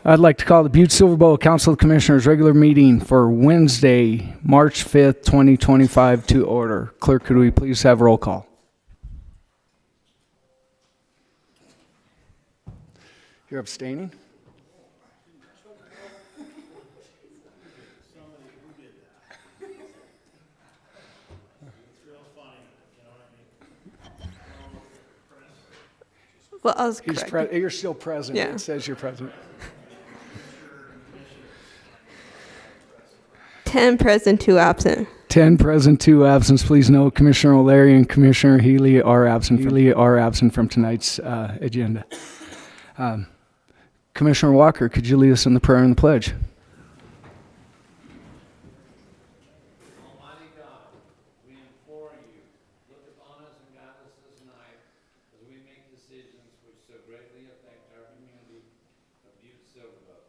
I'd like to call the Butte-Silver Council of Commissioners regular meeting for Wednesday, March 5th, 2025 to order. Clerk, could we please have roll call? You're abstaining? Well, I was correct. You're still present. Yeah. It says you're present. 10 present, 2 absent. 10 present, 2 absent. Please note Commissioner O'Leary and Commissioner Healy are absent from tonight's agenda. Commissioner Walker, could you lead us in the prayer and the pledge? Almighty God, we implore you, look upon us and guide us this night as we make decisions which so greatly affect our community of Butte-Silver.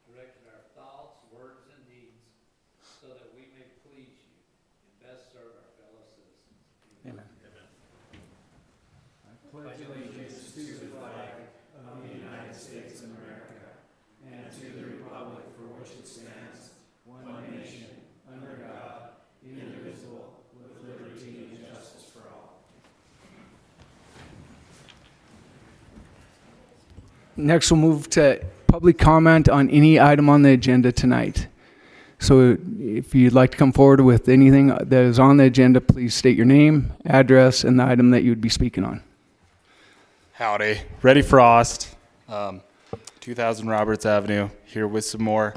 Direct our thoughts, words, and deeds so that we may please you and best serve our fellow citizens. Amen. I pledge allegiance to the flag of the United States of America and to the republic for which it stands, one nation, under God, indivisible, with liberty and justice for all. Next, we'll move to public comment on any item on the agenda tonight. So if you'd like to come forward with anything that is on the agenda, please state your name, address, and the item that you would be speaking on. Howdy. Reddy Frost, 2000 Roberts Avenue, here with some more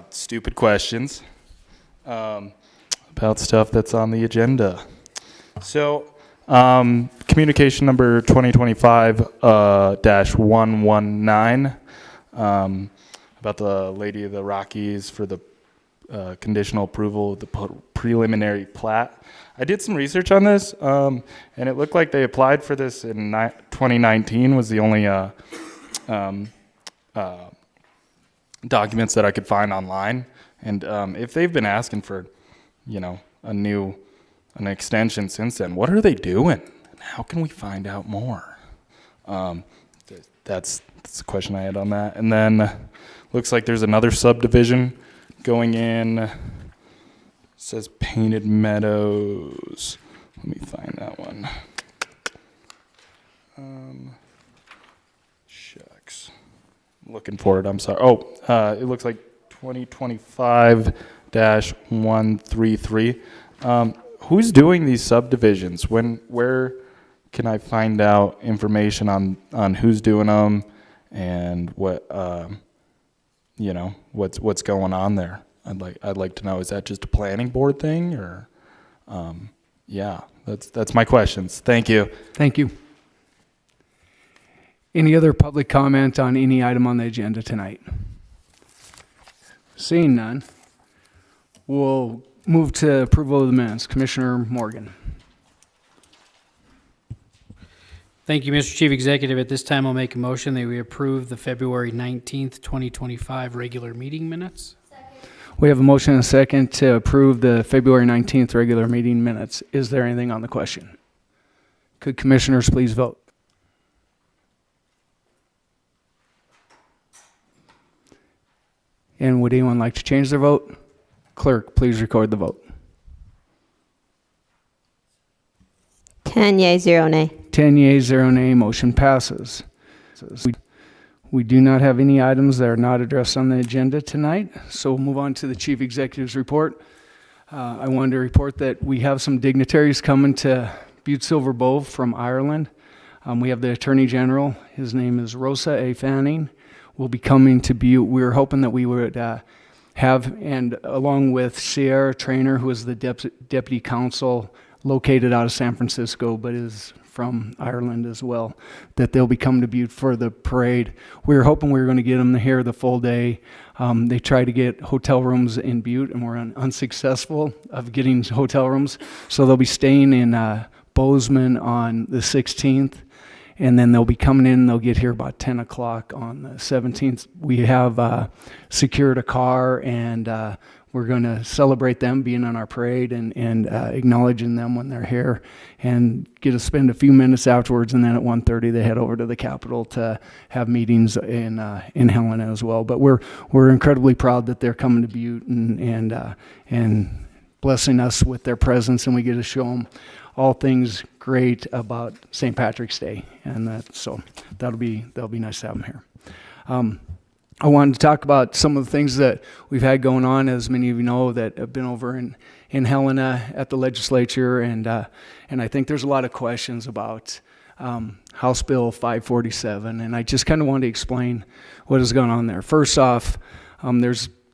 stupid questions about stuff that's on the agenda. So, communication number 2025-119 about the Lady of the Rockies for the conditional approval of the preliminary plat. I did some research on this, and it looked like they applied for this in 2019 was the only documents that I could find online. And if they've been asking for, an extension since then, what are they doing? And how can we find out more? That's the question I had on that. And then looks like there's another subdivision going in. It says Painted Meadows. Let me find that one. Shucks. I'm looking for it. I'm sorry. It looks like 2025-133. Who's doing these subdivisions? Where can I find out information on who's doing them and what what's going on there? I'd like to know. Is that just a planning board thing, or that's my questions. Thank you. Thank you. Any other public comment on any item on the agenda tonight? Seeing none, we'll move to approval of the minutes. Commissioner Morgan. Thank you, Mr. Chief Executive. At this time, I'll make a motion that we approve the February 19th, 2025 regular meeting minutes. We have a motion and a second to approve the February 19th regular meeting minutes. Is there anything on the question? Could commissioners please vote? And would anyone like to change their vote? Clerk, please record the vote. 10 yea, 0 nay. 10 yea, 0 nay, motion passes. We do not have any items that are not addressed on the agenda tonight, so we'll move on to the Chief Executive's report. I wanted to report that we have some dignitaries coming to Butte-Silver from Ireland. We have the Attorney General. His name is Rosa A. Fanning. Will be coming to Butte. We were hoping that we would have, and along with Sierra Trainer, who is the Deputy Counsel located out of San Francisco, but is from Ireland as well, that they'll be coming to Butte for the parade. We were hoping we were going to get them here the full day. They tried to get hotel rooms in Butte, and we're unsuccessful of getting hotel rooms. So they'll be staying in Bozeman on the 16th, and then they'll be coming in. They'll get here about 10 o'clock on the 17th. We have secured a car, and we're going to celebrate them being on our parade and acknowledging them when they're here, and get to spend a few minutes afterwards. And then at 1:30 they head over to the Capitol to have meetings in Helena as well. But we're incredibly proud that they're coming to Butte and blessing us with their presence, and we get to show them all things great about St. Patrick's Day, and so that'll be nice to have them here. I wanted to talk about some of the things that we've had going on, as many of you know, that have been over in Helena at the legislature, and I think there's a lot of questions about House Bill 547, and I just kind of wanted to explain what has gone on there. First off,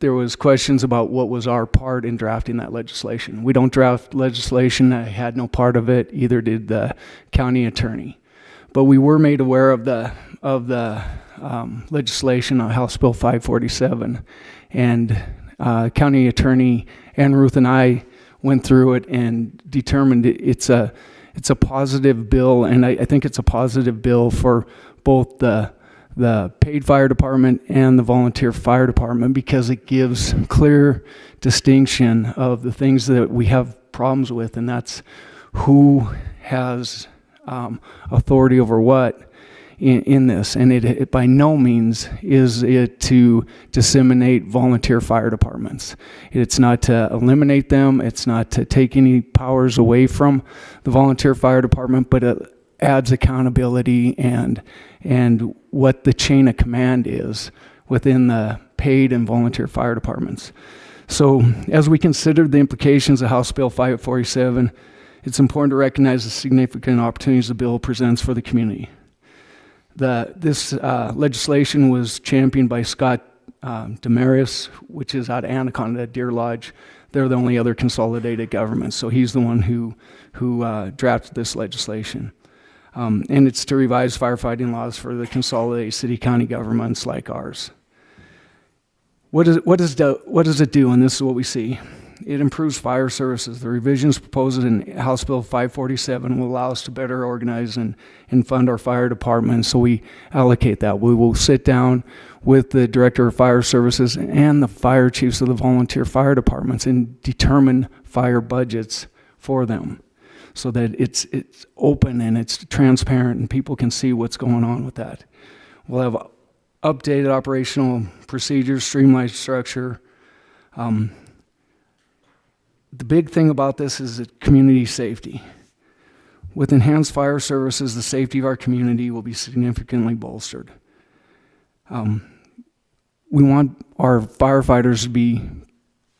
there was questions about what was our part in drafting that legislation. We don't draft legislation. I had no part of it. Either did the county attorney, but we were made aware of the legislation on House Bill 547, and county attorney Ann Ruth and I went through it and determined it's a positive bill, and I think it's a positive bill for both the paid fire department and the volunteer fire department, because it gives clear distinction of the things that we have problems with, and that's who has authority over what in this. And it by no means is it to disseminate volunteer fire departments. It's not to eliminate them. It's not to take any powers away from the volunteer fire department, but it adds accountability and what the chain of command is within the paid and volunteer fire departments. So as we consider the implications of House Bill 547, it's important to recognize the significant opportunities the bill presents for the community. This legislation was championed by Scott Demarius, which is out of Anaconda, Deer Lodge. They're the only other consolidated government, so he's the one who drafted this legislation. And it's to revise firefighting laws for the consolidated city-county governments like ours. What does it do? And this is what we see. It improves fire services. The revisions proposed in House Bill 547 will allow us to better organize and fund our fire department, so we allocate that. We will sit down with the Director of Fire Services and the fire chiefs of the volunteer fire departments and determine fire budgets for them, so that it's open and it's transparent and people can see what's going on with that. We'll have updated operational procedures, streamlined structure. The big thing about this is community safety. With enhanced fire services, the safety of our community will be significantly bolstered. We want our firefighters to be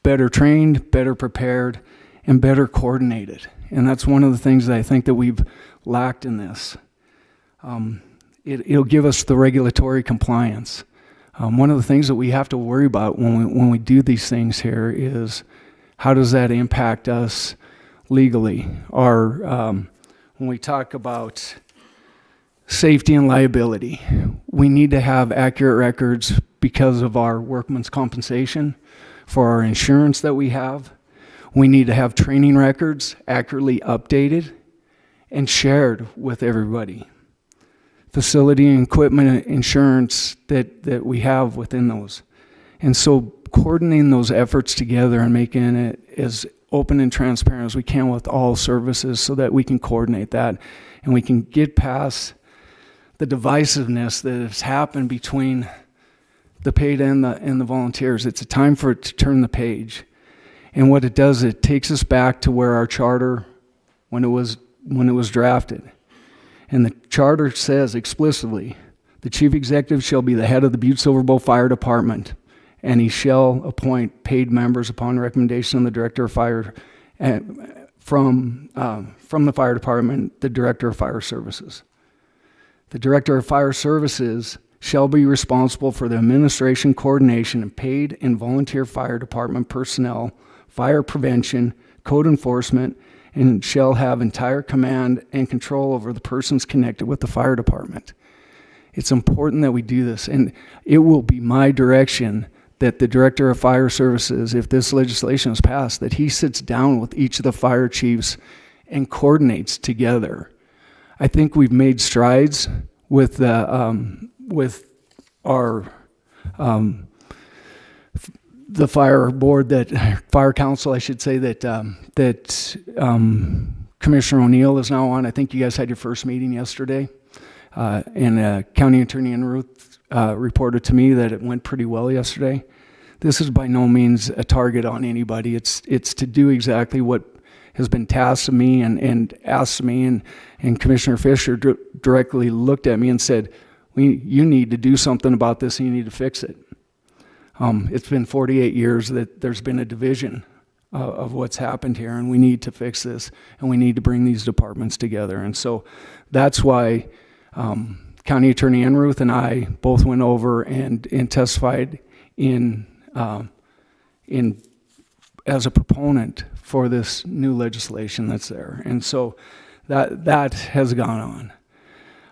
better trained, better prepared, and better coordinated. And that's one of the things that I think that we've lacked in this. It'll give us the regulatory compliance. One of the things that we have to worry about when we do these things here is, how does that impact us legally? When we talk about safety and liability, we need to have accurate records because of our workman's compensation, for our insurance that we have. We need to have training records accurately updated and shared with everybody. Facility and equipment insurance that we have within those. And so coordinating those efforts together and making it as open and transparent as we can with all services, so that we can coordinate that and we can get past the divisiveness that has happened between the paid and the volunteers. It's a time for it to turn the page. And what it does, it takes us back to where our charter, when it was drafted. And the charter says explicitly, the chief executive shall be the head of the Butte-Silver Fire Department, and he shall appoint paid members upon recommendation of the director of fire, from the fire department, the director of fire services. The director of fire services shall be responsible for the administration, coordination, and paid and volunteer fire department personnel, fire prevention, code enforcement, and shall have entire command and control over the persons connected with the fire department. It's important that we do this, and it will be my direction that the Director of Fire Services, if this legislation is passed, that he sits down with each of the fire chiefs and coordinates together. I think we've made strides with the fire board fire council, I should say, Commissioner O'Neill is now on. I think you guys had your first meeting yesterday. And County Attorney Enruth reported to me that it went pretty well yesterday. This is by no means a target on anybody. It's to do exactly what has been tasked of me and asked me, and Commissioner Fisher directly looked at me and said, you need to do something about this and you need to fix it. It's been 48 years that there's been a division of what's happened here, and we need to fix this, and we need to bring these departments together. And so that's why County Attorney Enruth and I both went over and testified as a proponent for this new legislation that's there. And so that has gone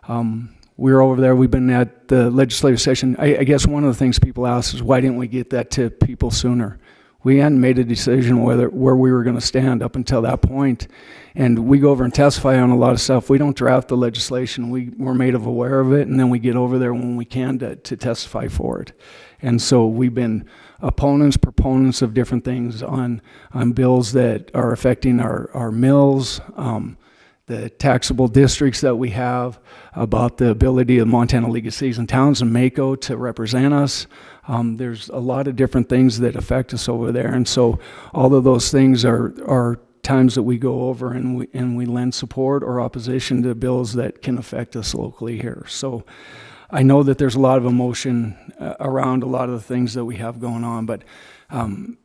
on. We're over there. We've been at the legislative session. I guess one of the things people ask is, why didn't we get that to people sooner? We hadn't made a decision where we were going to stand up until that point. And we go over and testify on a lot of stuff. We don't draft the legislation. We're made aware of it, and then we get over there when we can to testify for it. And so we've been proponents of different things on bills that are affecting our mills, the taxable districts that we have, about the ability of Montana League of Cities and Towns and MACO to represent us. There's a lot of different things that affect us over there. And so all of those things are times that we go over and we lend support or opposition to bills that can affect us locally here. So I know that there's a lot of emotion around a lot of the things that we have going on, but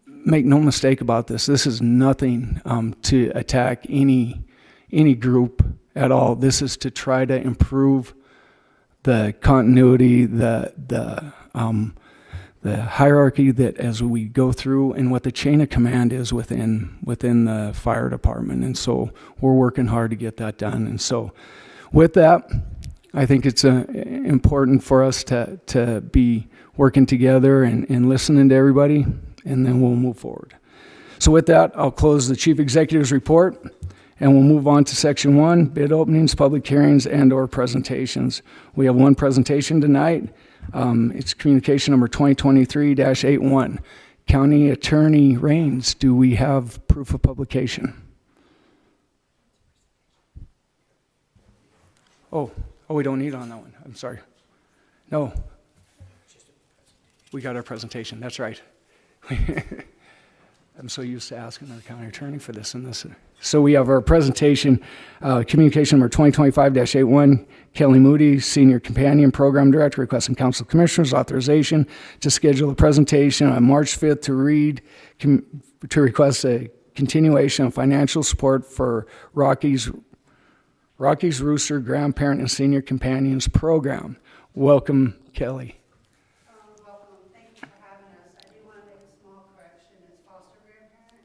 make no mistake about this. This is nothing to attack any group at all. This is to try to improve the continuity, the hierarchy that as we go through, and what the chain of command is within the fire department. And so we're working hard to get that done. And so with that, I think it's important for us to be working together and listening to everybody, and then we'll move forward. So with that, I'll close the Chief Executive's report, and we'll move on to Section 1, bid openings, public hearings, and/or presentations. We have one presentation tonight. It's communication number 2023-81. County Attorney Raines, do we have proof of publication? Oh, we don't need on that one. I'm sorry. No. We got our presentation. That's right. I'm so used to asking our county attorney for this and this. So we have our presentation, communication number 2025-81, Kelly Moody, Senior Companion Program Director, requesting Council Commissioners authorization to schedule a presentation on March 5th to request a continuation of financial support for Rocky's Rooster Grandparent and Senior Companions Program. Welcome, Kelly. Welcome. Thank you for having us. I do want to make a small correction. It's foster grandparent.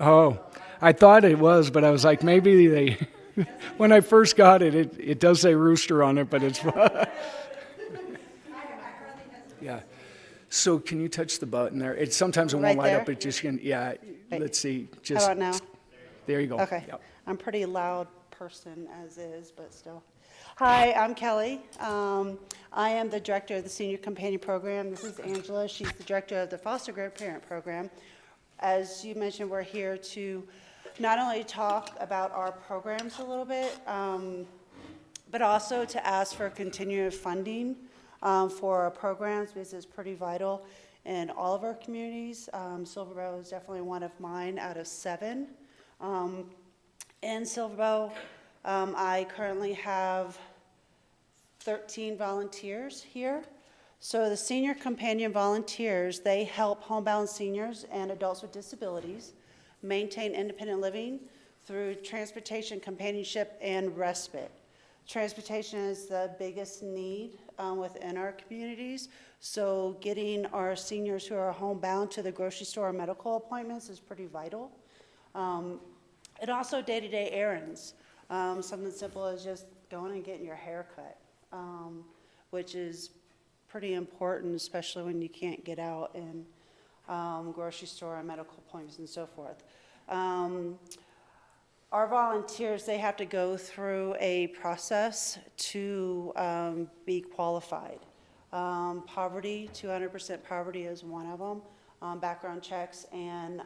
Oh, I thought it was, but I was like, maybe they, when I first got it, it does say rooster on it, but it's, yeah. So can you touch the button there? Sometimes it won't Right light there? up, it just can, yeah, let's see. How Just about now? There you go. Okay. Yep. I'm a pretty loud person as is, but still. Hi, I'm Kelly. I am the director of the Senior Companion Program. This is Angela. She's the director of the Foster Grandparent Program. As you mentioned, we're here to not only talk about our programs a little bit, but also to ask for continued funding for our programs, because it's pretty vital in all of our communities. Silverbow is definitely one of mine out of 7. In Silverbow, I currently have 13 volunteers here. So the Senior Companion Volunteers, they help homebound seniors and adults with disabilities maintain independent living through transportation, companionship, and respite. Transportation is the biggest need within our communities. So getting our seniors who are homebound to the grocery store or medical appointments is pretty vital. And also day-to-day errands. Something simple as just going and getting your hair cut, which is pretty important, especially when you can't get out and grocery store and medical appointments and so forth. Our volunteers, they have to go through a process to be qualified. Poverty, 200% poverty is one of them. Background checks and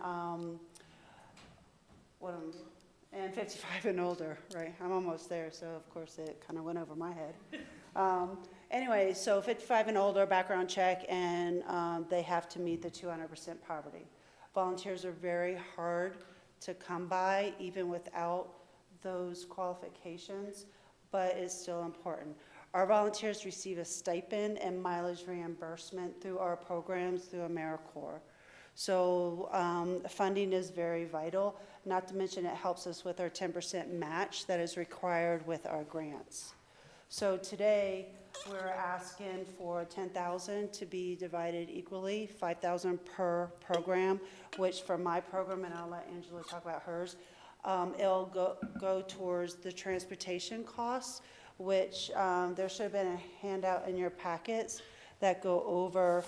and 55 and older, right? I'm almost there, so of course it kind of went over my head. Anyway, so 55 and older, background check, and they have to meet the 200% poverty. Volunteers are very hard to come by, even without those qualifications, but it's still important. Our volunteers receive a stipend and mileage reimbursement through our programs through AmeriCorps. So funding is very vital, not to mention it helps us with our 10% match that is required with our grants. So today, we're asking for $10,000 to be divided equally, $5,000 per program, which for my program, and I'll let Angela talk about hers, it'll go towards the transportation costs, which there should have been a handout in your packets that go over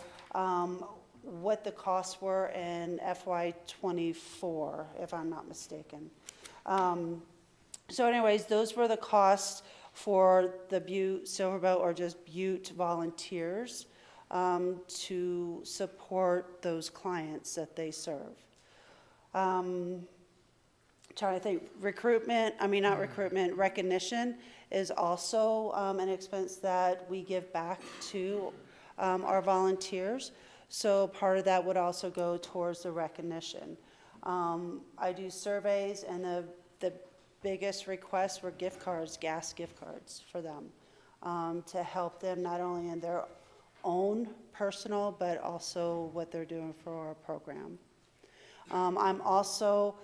what the costs were in FY24, if I'm not mistaken. So anyways, those were the costs for the Butte-Silver Boat, or just Butte volunteers, to support those clients that they serve. Trying to think, recognition is also an expense that we give back to our volunteers. So part of that would also go towards the recognition. I do surveys, and the biggest requests were gift cards, gas gift cards for them, to help them not only in their own personal, but also what they're doing for our program. I'm also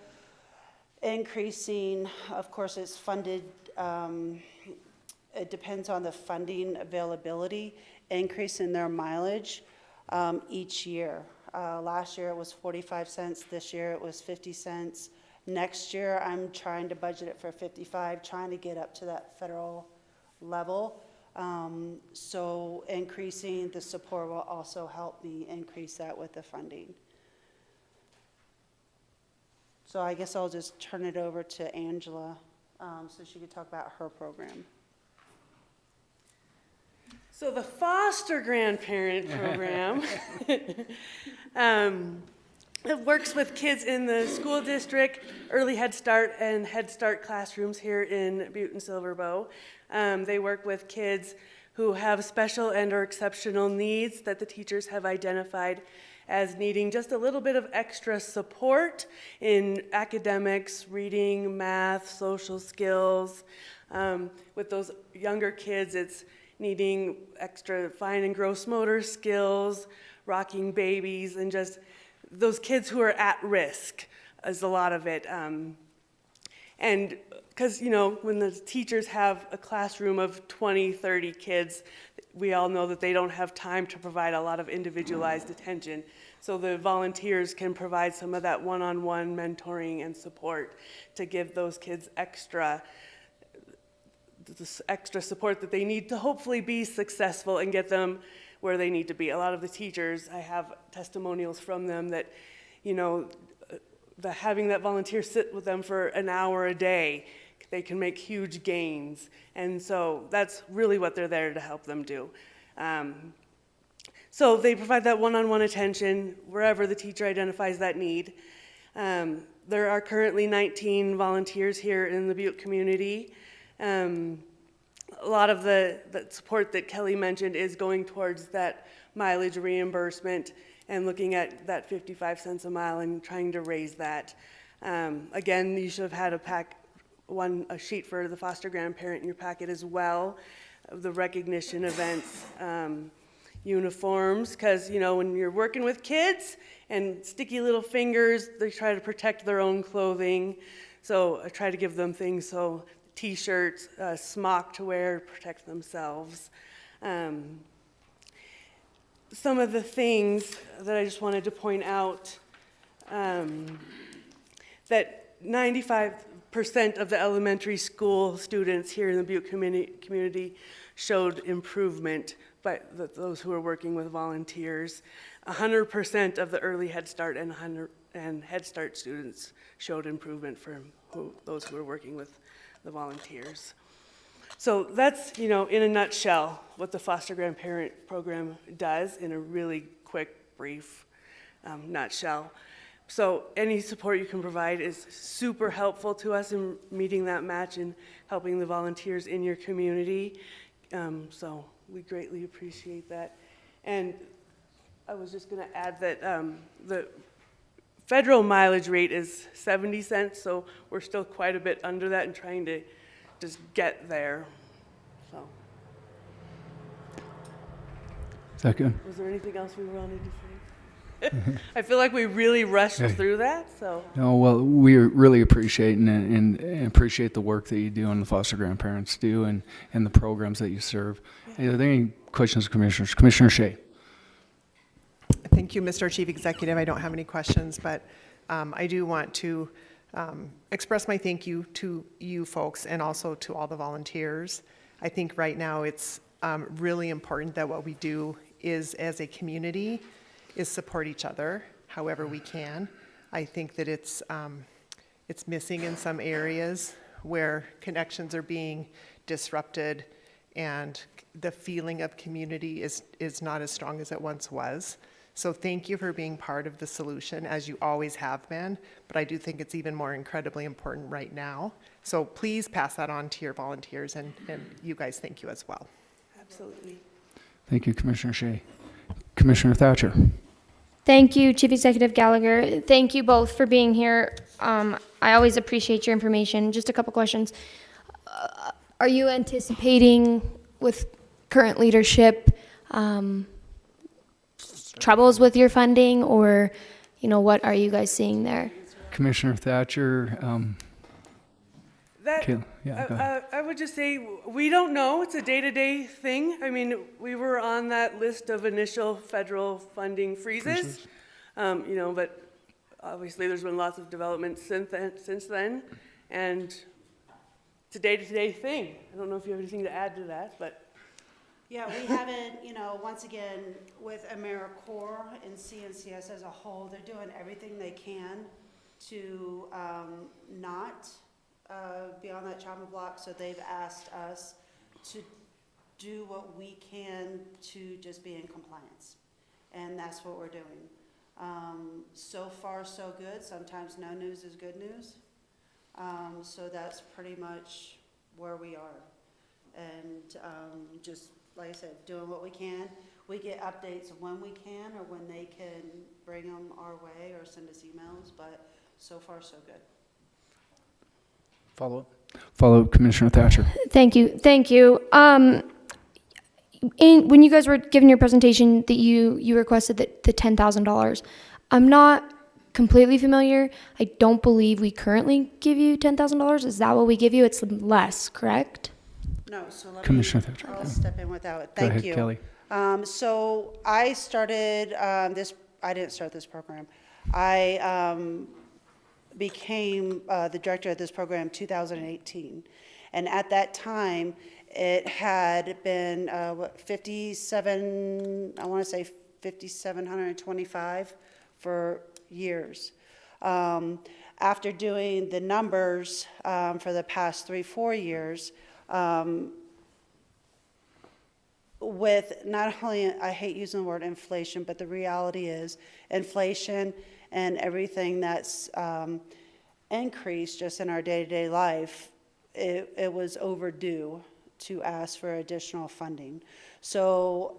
increasing, of course it's funded, it depends on the funding availability, increasing their mileage each year. Last year it was 45 cents, this year it was 50 cents. Next year, I'm trying to budget it for 55, trying to get up to that federal level. So increasing the support will also help me increase that with the funding. So I guess I'll just turn it over to Angela so she could talk about her program. So the foster grandparent program it works with kids in the school district, early Head Start and Head Start classrooms here in Butte and Silver Bow. They work with kids who have special and or exceptional needs that the teachers have identified as needing just a little bit of extra support in academics, reading, math, social skills. With those younger kids, it's needing extra fine and gross motor skills, rocking babies, and just those kids who are at risk is a lot of it. And because, you know, when the teachers have a classroom of 20, 30 kids, we all know that they don't have time to provide a lot of individualized attention. So the volunteers can provide some of that one-on-one mentoring and support to give those kids extra support that they need to hopefully be successful and get them where they need to be. A lot of the teachers, I have testimonials from them that, you know, having that volunteer sit with them for an hour a day, they can make huge gains. And so that's really what they're there to help them do. So they provide that one-on-one attention wherever the teacher identifies that need. There are currently 19 volunteers here in the Butte community. A lot of the support that Kelly mentioned is going towards that mileage reimbursement and looking at that 55 cents a mile and trying to raise that. Again, you should have had a sheet for the foster grandparent in your packet as well, the recognition events, uniforms, because, you know, when you're working with kids and sticky little fingers, they try to protect their own clothing. So I try to give them things, so T-shirts, smock to wear, protect themselves. Some of the things that I just wanted to point out, that 95% of the elementary school students here in the Butte community showed improvement by those who are working with volunteers. 100% of the early Head Start and Head Start students showed improvement from those who are working with the volunteers. So that's, you know, in a nutshell, what the foster grandparent program does in a really quick, brief nutshell. So any support you can provide is super helpful to us in meeting that match and helping the volunteers in your community. So we greatly appreciate that. And I was just going to add that the federal mileage rate is 70 cents, so we're still quite a bit under that and trying to just get there. So, Is that good? was there anything else we wanted to say? I feel like we really rushed through that, so. No, well, we really appreciate and appreciate the work that you do and the foster grandparents do and the programs that you serve. Are there any questions, Commissioners? Commissioner Shea. Thank you, Mr. Chief Executive. I don't have any questions, but I do want to express my thank you to you folks and also to all the volunteers. I think right now it's really important that what we do is, as a community, is support each other however we can. I think that it's missing in some areas where connections are being disrupted and the feeling of community is not as strong as it once was. So thank you for being part of the solution, as you always have been, but I do think it's even more incredibly important right now. So please pass that on to your volunteers, and you guys, thank you as well. Absolutely. Thank you, Commissioner Shea. Commissioner Thatcher. Thank you, Chief Executive Gallagher. Thank you both for being here. I always appreciate your information. Just a couple questions. Are you anticipating with current leadership troubles with your funding, or, you know, what are you guys seeing there? Commissioner Thatcher. That, Yeah, go ahead. I would just say, we don't know. It's a day-to-day thing. I mean, we were on that list of initial federal funding freezes, you know, but obviously there's been lots of developments since then, and it's a day-to-day thing. I don't know if you have anything to add to that, but. Yeah, we haven't, you know, once again, with AmeriCorps and CNCS as a whole, they're doing everything they can to not be on that chopping block, so they've asked us to do what we can to just be in compliance, and that's what we're doing. So far, so good. Sometimes no news is good news. So that's pretty much where we are, and just like I said, doing what we can. We get updates when we can or when they can bring them our way or send us emails, but so far, so good. Follow up, Commissioner Thatcher. Thank you. Thank you. When you guys were giving your presentation, that you requested the $10,000. I'm not completely familiar. I don't believe we currently give you $10,000. Is that what we give you? It's less, correct? No, so let Commissioner me, Thatcher. I'll step in without it. Go Thank ahead, you. Kelly. So I started I didn't start this program. I became the director of this program in 2018. And at that time, it had been, 5,725 for years. After doing the numbers for the past 3-4 years, with not only, I hate using the word inflation, but the reality is inflation and everything that's increased just in our day-to-day life, it was overdue to ask for additional funding. So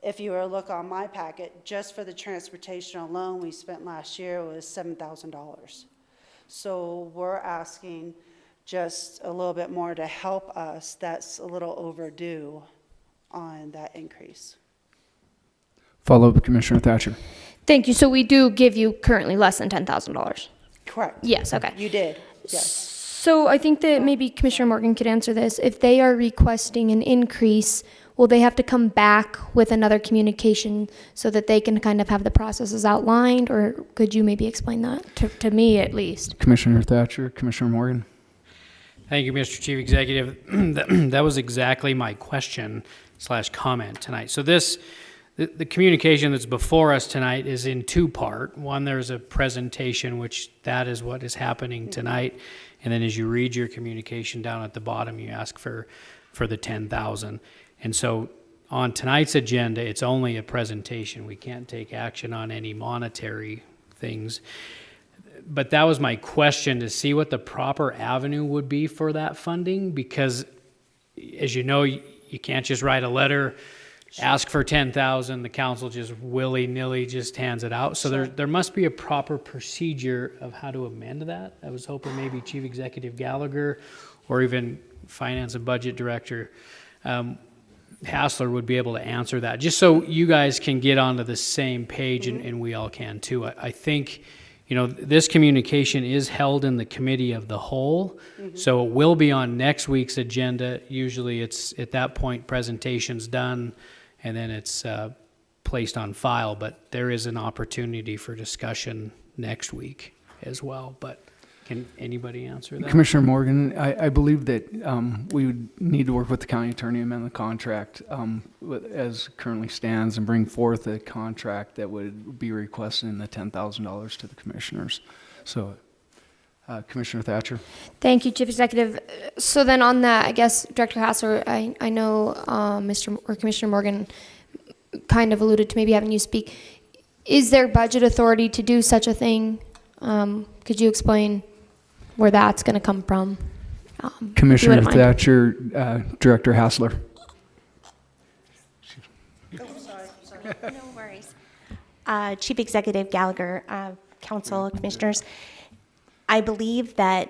if you were to look on my packet, just for the transportation alone we spent last year was $7,000. So we're asking just a little bit more to help us. That's a little overdue on that increase. Follow up, Commissioner Thatcher. Thank you. So we do give you currently less than $10,000. Correct. Yes. Okay. You did, yes. So I think that maybe Commissioner Morgan could answer this. If they are requesting an increase, will they have to come back with another communication so that they can kind of have the processes outlined, or could you maybe explain that to me at least? Commissioner Thatcher, Commissioner Morgan. Thank you, Mr. Chief Executive. That was exactly my question/comment tonight. So this the communication that's before us tonight is in two-part. One, there's a presentation, which that is what is happening tonight. And then as you read your communication down at the bottom, you ask for the 10,000. And so on tonight's agenda, it's only a presentation. We can't take action on any monetary things. But that was my question, to see what the proper avenue would be for that funding, because as you know, you can't just write a letter, ask for 10,000, the council just willy-nilly just hands it out. So there must be a proper procedure of how to amend that. I was hoping maybe Chief Executive Gallagher or even Finance and Budget Director Hassler would be able to answer that, just so you guys can get onto the same page, and we all can too. I think, you know, this communication is held in the committee of the whole, so it will be on next week's agenda. Usually it's at that point presentation's done, and then it's placed on file, but there is an opportunity for discussion next week as well. But can anybody answer that? Commissioner Morgan, I believe that we would need to work with the county attorney, amend the contract as currently stands, and bring forth a contract that would be requesting the $10,000 to the commissioners. So, Commissioner Thatcher. Thank you, Chief Executive. So then on that, I guess, Director Hassler, I know Commissioner Morgan kind of alluded to maybe having you speak. Is there budget authority to do such a thing? Could you explain where that's going to come from? Commissioner Thatcher, Director Hassler. No worries. Chief Executive Gallagher, Council, Commissioners, I believe that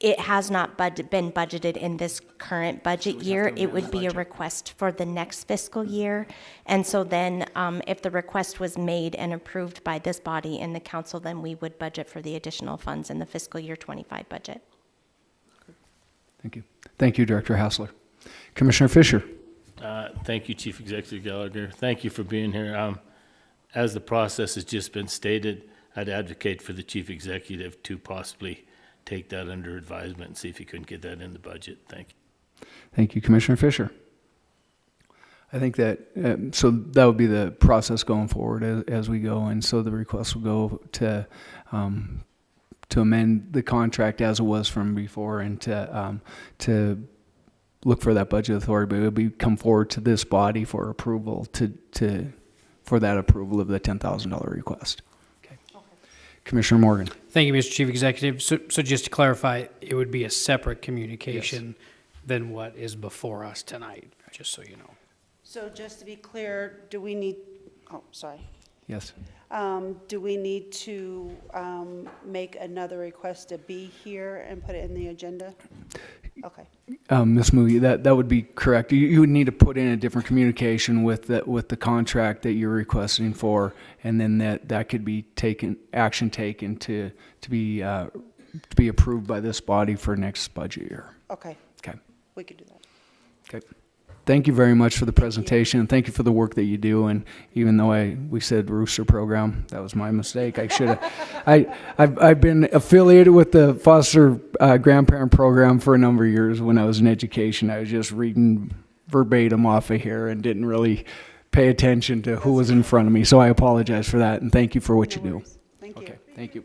it has not been budgeted in this current budget year. It would be a request for the next fiscal year. And so then if the request was made and approved by this body and the council, then we would budget for the additional funds in the fiscal year 25 budget. Thank you. Thank you, Director Hassler. Commissioner Fisher. Thank you, Chief Executive Gallagher. Thank you for being here. As the process has just been stated, I'd advocate for the Chief Executive to possibly take that under advisement and see if he couldn't get that in the budget. Thank you. Thank you, Commissioner Fisher. I think that, so that would be the process going forward as we go, and so the request will go to amend the contract as it was from before, and to look for that budget authority, but it would come forward to this body for approval, for that approval of the $10,000 request. Okay. Commissioner Morgan. Thank you, Mr. Chief Executive. So just to clarify, it would be a separate communication than what is before us tonight, just so you know. So just to be clear, do we need, oh, sorry. Yes. Do we need to make another request to be here and put it in the agenda? Okay. Ms. Moody, that would be correct. You would need to put in a different communication with the contract that you're requesting for, and then that could be action taken to be approved by this body for next budget year. Okay. Okay. We could do that. Okay. Thank you very much for the presentation, and thank you for the work that you do. And even though we said Rooster program, that was my mistake. I should have. I've been affiliated with the foster grandparent program for a number of years. When I was in education, I was just reading verbatim off of here and didn't really pay attention to who was in front of me. So I apologize for that, and thank you for what you do. Thank you. Okay, thank you.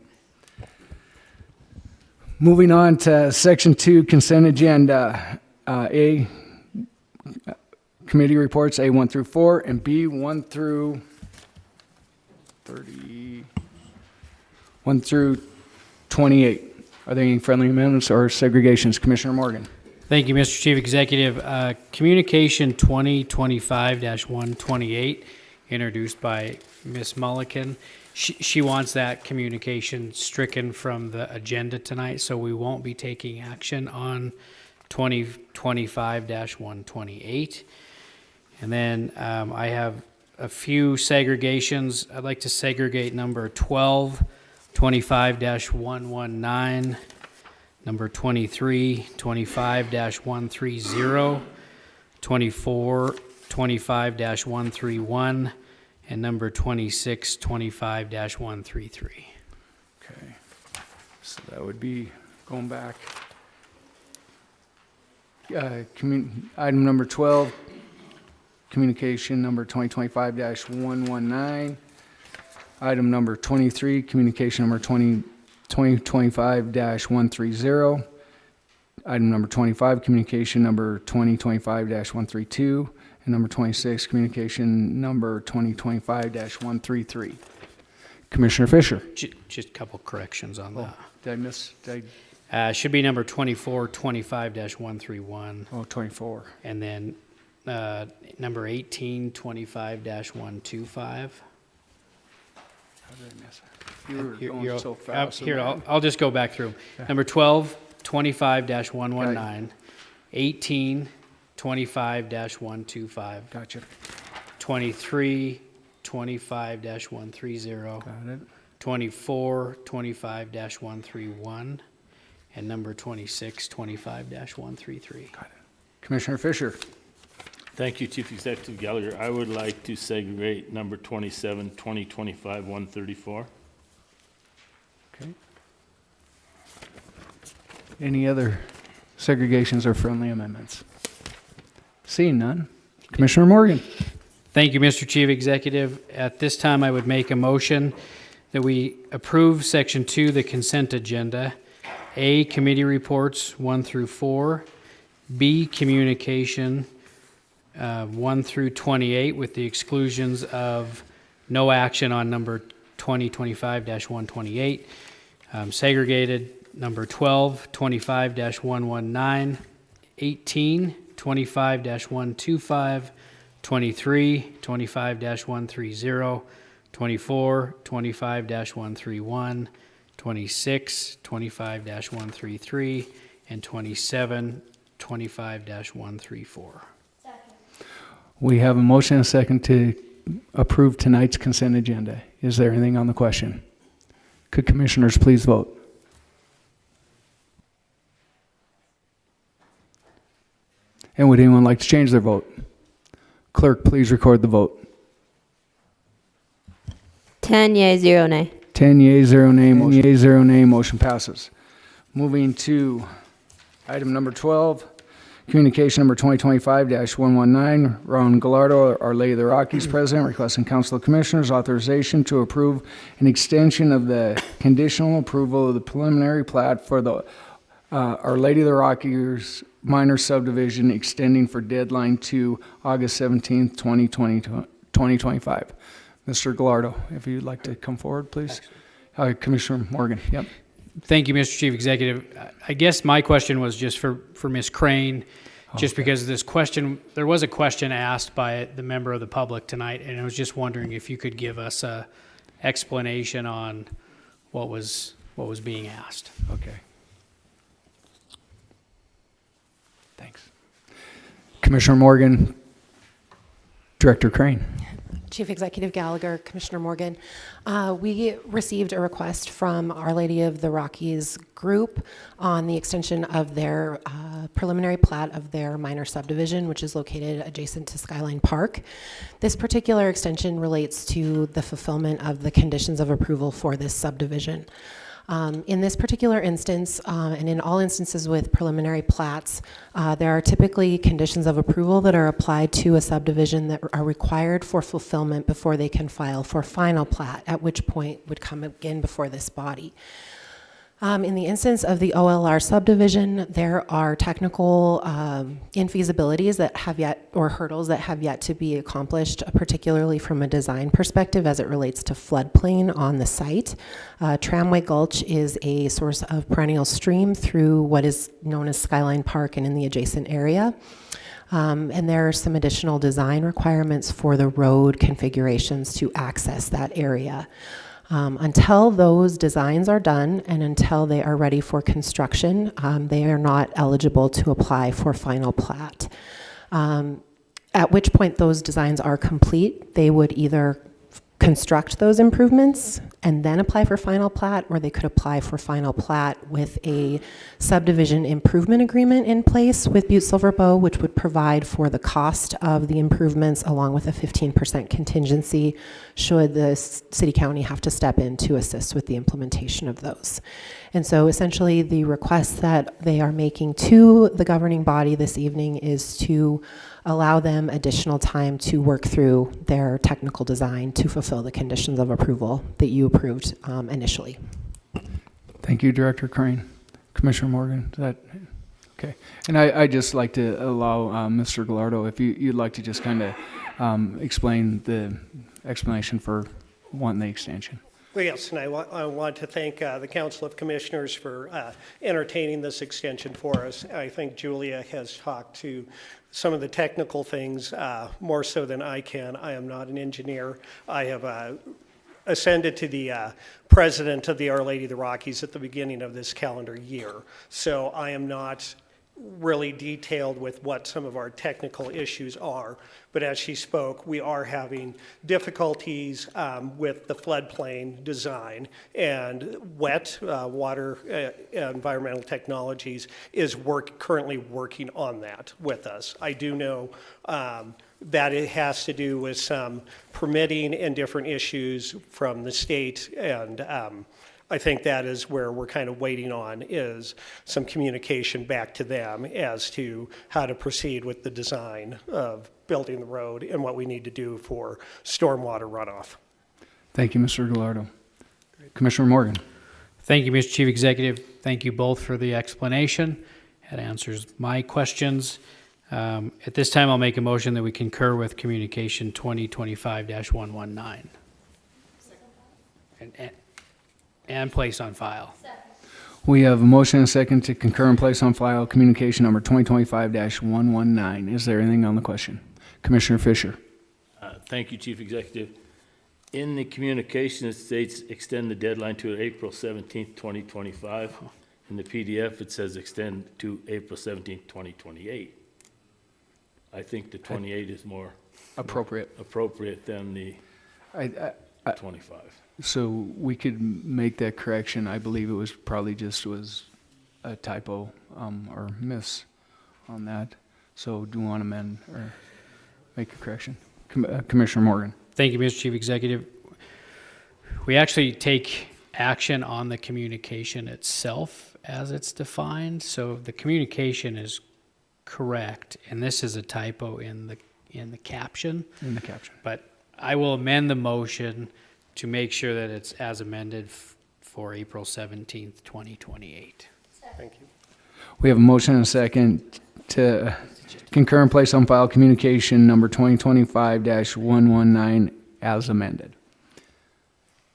Moving on to Section 2, consent agenda. A, committee reports A1 through 4, and B1 through 1 through 28. Are there any friendly amendments or segregations? Commissioner Morgan. Thank you, Mr. Chief Executive. Communication 2025-128, introduced by Ms. Mulliken. She wants that communication stricken from the agenda tonight, so we won't be taking action on 2025-128. And then I have a few segregations. I'd like to segregate number 12, 25-119, number 23, 25-130, 24, 25-131, and number 26, 25-133. Okay. So that would be going back. Item number 12, communication number 2025-119. Item number 23, communication number 2025-130. Item number 25, communication number 2025-132. And number 26, communication number 2025-133. Commissioner Fisher. Just a couple corrections on that. Did I miss? Should be number 2425-131, Oh, 24. and then number 1825-125. How did I miss it? You were Here- going here, so fast. Here, I'll just go back through. Number 1225-119, 1825-125, Gotcha. 2325-130, Got it. 2425-131, and number 2625-133. Got it. Commissioner Fisher. Thank you, Chief Executive Gallagher. I would like to segregate number 27, 2025, 134. Okay. Any other segregations or friendly amendments? Seeing none. Commissioner Morgan. Thank you, Mr. Chief Executive. At this time, I would make a motion that we approve Section 2, the consent agenda, A, committee reports 1 through 4, B, communication 1 through 28, with the exclusions of no action on number 2025-128, segregated number 12, 25-119, 18, 25-125, 23, 25-130, 24, 25-131, 26, 25-133, and 27, 25-134. We have a motion and a second to approve tonight's consent agenda. Is there anything on the question? Could commissioners please vote? And would anyone like to change their vote? Clerk, please record the vote. 10 yea, 0 nay. 10 yea, 0 nay. Motion yea, 0 nay. Motion passes. Moving to item number 12, communication number 2025-119. Ron Gallardo, Our Lady of the Rockies President, requesting Council of Commissioners authorization to approve an extension of the conditional approval of the preliminary plat for the Our Lady of the Rockies minor subdivision, extending for deadline to August 17th, 2025. Mr. Gallardo, if you'd like to come forward, please. Commissioner Morgan, yep. Thank you, Mr. Chief Executive. I guess my question was just for Ms. Crane, just because this question, there was a question asked by the member of the public tonight, and I was just wondering if you could give us a explanation on what was being asked. Okay. Thanks. Commissioner Morgan, Director Crane. Chief Executive Gallagher, Commissioner Morgan. We received a request from Our Lady of the Rockies group on the extension of their preliminary plat of their minor subdivision, which is located adjacent to Skyline Park. This particular extension relates to the fulfillment of the conditions of approval for this subdivision. In this particular instance, and in all instances with preliminary plats, there are typically conditions of approval that are applied to a subdivision that are required for fulfillment before they can file for final plat, at which point would come again before this body. In the instance of the OLR subdivision, there are technical infeasibilities that have yet, or hurdles that have yet to be accomplished, particularly from a design perspective as it relates to floodplain on the site. Tramway Gulch is a source of perennial stream through what is known as Skyline Park and in the adjacent area. And there are some additional design requirements for the road configurations to access that area. Until those designs are done and until they are ready for construction, they are not eligible to apply for final plat. At which point those designs are complete, they would either construct those improvements and then apply for final plat, or they could apply for final plat with a subdivision improvement agreement in place with Butte-Silver, which would provide for the cost of the improvements along with a 15% contingency should the city county have to step in to assist with the implementation of those. And so essentially the request that they are making to the governing body this evening is to allow them additional time to work through their technical design to fulfill the conditions of approval that you approved initially. Thank you, Director Crane. Commissioner Morgan, is that okay? And I'd just like to allow Mr. Gallardo, if you'd like to just kind of explain the explanation for wanting the extension. Well, yes, and I want to thank the Council of Commissioners for entertaining this extension for us. I think Julia has talked to some of the technical things more so than I can. I am not an engineer. I have ascended to the president of the Our Lady of the Rockies at the beginning of this calendar year. So I am not really detailed with what some of our technical issues are. But as she spoke, we are having difficulties with the floodplain design, and WET, Water Environmental Technologies, is currently working on that with us. I do know that it has to do with some permitting and different issues from the state, and I think that is where we're kind of waiting on, is some communication back to them as to how to proceed with the design of building the road and what we need to do for stormwater runoff. Thank you, Mr. Gallardo. Commissioner Morgan. Thank you, Mr. Chief Executive. Thank you both for the explanation. That answers my questions. At this time, I'll make a motion that we concur with communication 2025-119. And place on file. We have a motion and a second to concur and place on file communication number 2025-119. Is there anything on the question? Commissioner Fisher. Thank you, Chief Executive. In the communication, it states extend the deadline to April 17th, 2025. In the PDF, it says extend to April 17th, 2028. I think the 28 is more Appropriate. than the 25. So we could make that correction. I believe it was probably just was a typo or miss on that. So do you want to amend or make a correction? Commissioner Morgan. Thank you, Mr. Chief Executive. We actually take action on the communication itself as it's defined. So the communication is correct, and this is a typo in the caption. In the caption. But I will amend the motion to make sure that it's as amended for April 17th, 2028. Thank you. We have a motion and a second to concur and place on file communication number 2025-119 as amended.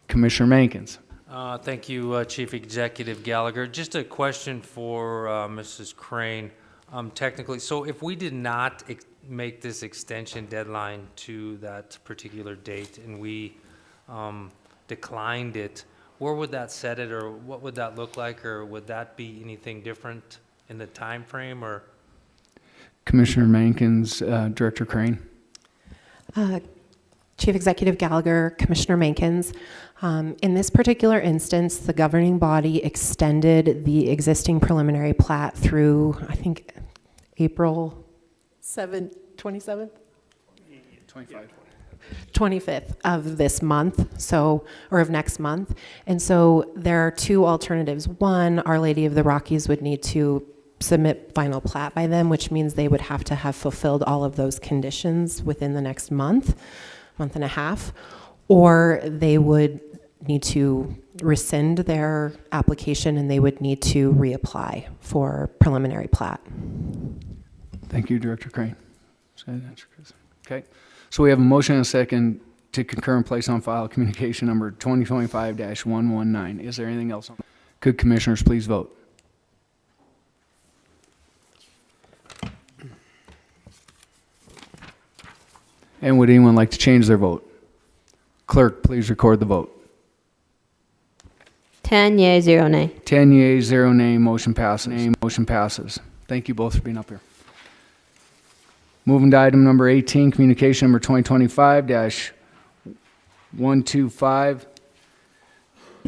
Commissioner Mankins. Thank you, Chief Executive Gallagher. Just a question for Mrs. Crane. Technically, so if we did not make this extension deadline to that particular date and we declined it, where would that set it, or what would that look like, or would that be anything different in the time frame? Or Commissioner Mankins, Director Crane. Chief Executive Gallagher, Commissioner Mankins. In this particular instance, the governing body extended the existing preliminary plat through, I think, April 27th? 25th of this month, or of next month. And so there are two alternatives. One, Our Lady of the Rockies would need to submit final plat by them, which means they would have to have fulfilled all of those conditions within the next month and a half, or they would need to rescind their application and they would need to reapply for preliminary plat. Thank you, Director Crane. Okay. So we have a motion and a second to concur and place on file communication number 2025-119. Is there anything else? Could commissioners please vote? And would anyone like to change their vote? Clerk, please record the vote. 10 yea, 0 nay. 10 yeas, 0 nay, motion passes. Motion passes. Thank you both for being up here. Moving to item number 18, communication number 2025-125.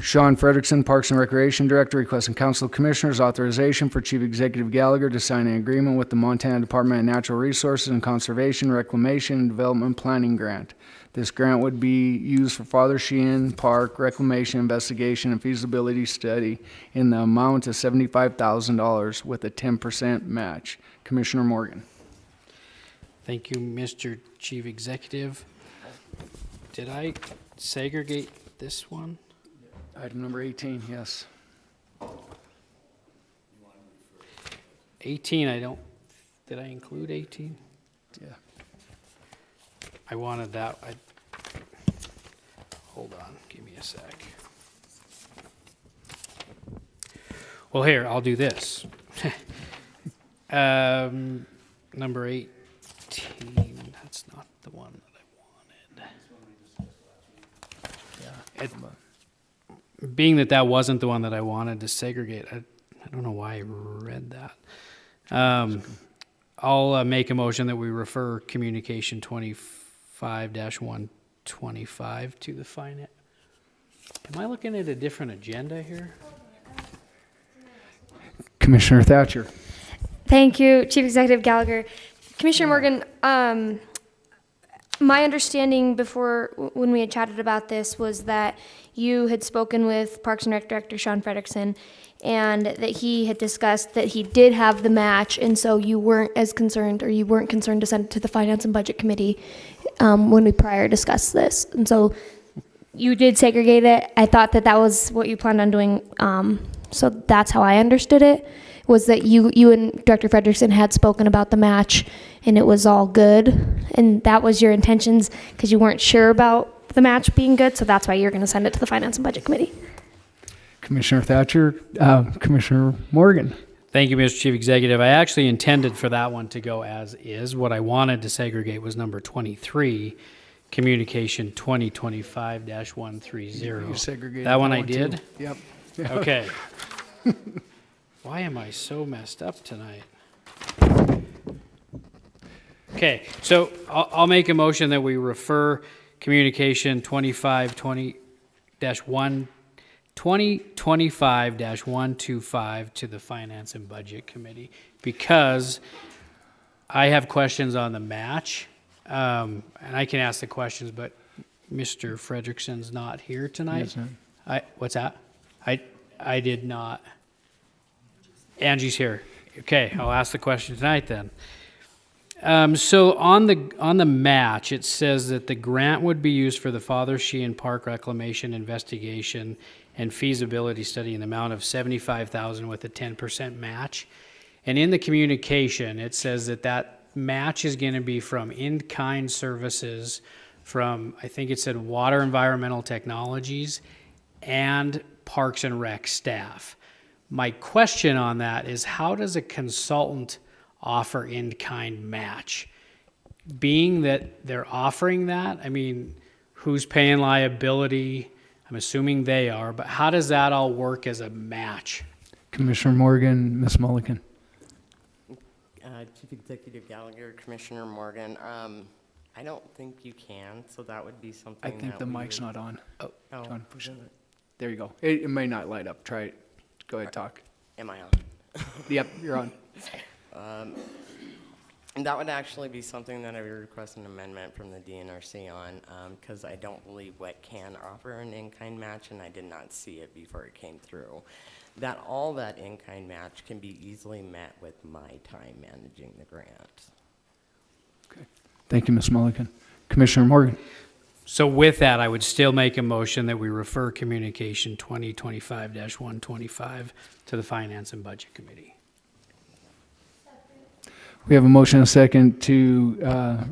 Sean Frederickson, Parks and Recreation Director, requesting Council of Commissioners authorization for Chief Executive Gallagher to sign an agreement with the Montana Department of Natural Resources and Conservation, Reclamation, and Development Planning Grant. This grant would be used for Father Sheehan Park reclamation, investigation, and feasibility study in the amount of $75,000 with a 10% match. Commissioner Morgan. Thank you, Mr. Chief Executive. Did I segregate this one? Item number 18, yes. 18, I don't, did I include 18? Yeah. I wanted that, hold on, give me a sec. Well, here, I'll do this. Number 18, that's not the one that I wanted. Being that that wasn't the one that I wanted to segregate, I don't know why I read that. I'll make a motion that we refer communication 25-125 to the finance. Am I looking at a different agenda here? Commissioner Thatcher. Thank you, Chief Executive Gallagher. Commissioner Morgan, my understanding before, when we had chatted about this, was that you had spoken with Parks and Rec Director Sean Frederickson, and that he had discussed that he did have the match, and so you weren't as concerned, or you weren't concerned to send it to the Finance and Budget Committee when we prior discussed this. And so you did segregate it. I thought that that was what you planned on doing, so that's how I understood it, was that you and Director Frederickson had spoken about the match, and it was all good, and that was your intentions, because you weren't sure about the match being good, so that's why you're going to send it to the Finance and Budget Committee. Commissioner Thatcher. Commissioner Morgan. Thank you, Mr. Chief Executive. I actually intended for that one to go as is. What I wanted to segregate was number 23, communication 2025-130. You segregated that one I too. did? Yep. Okay. Why am I so messed up tonight? Okay, so I'll make a motion that we refer communication 2025-125 to the Finance and Budget Committee, because I have questions on the match, and I can ask the questions, but Mr. Frederickson's not here tonight. Yes, What's that? I did not. Angie's here. Okay, I'll ask the question tonight then. So on the match, it says that the grant would be used for the Father Sheehan Park reclamation, investigation, and feasibility study in the amount of $75,000 with a 10% match. And in the communication, it says that that match is going to be from in-kind services from, I think it said Water Environmental Technologies and Parks and Rec staff. My question on that is, how does a consultant offer in-kind match? Being that they're offering that, I mean, who's paying liability? I'm assuming they are, but how does that all work as a match? Commissioner Morgan, Ms. Mulligan. Chief Executive Gallagher, Commissioner Morgan. I don't think you can, so that would be something I think that the we mic's would- not on. Oh, Oh, John, push it. There you go. It may not light up. Try it. Go ahead, talk. Am I on? Yep, you're on. And that would actually be something that I would request an amendment from the DNRC on, because I don't believe WET can offer an in-kind match, and I did not see it before it came through. All that in-kind match can be easily met with my time managing the grant. Okay. Thank you, Ms. Mulligan. Commissioner Morgan. So with that, I would still make a motion that we refer communication 2025-125 to the Finance and Budget Committee. We have a motion and a second to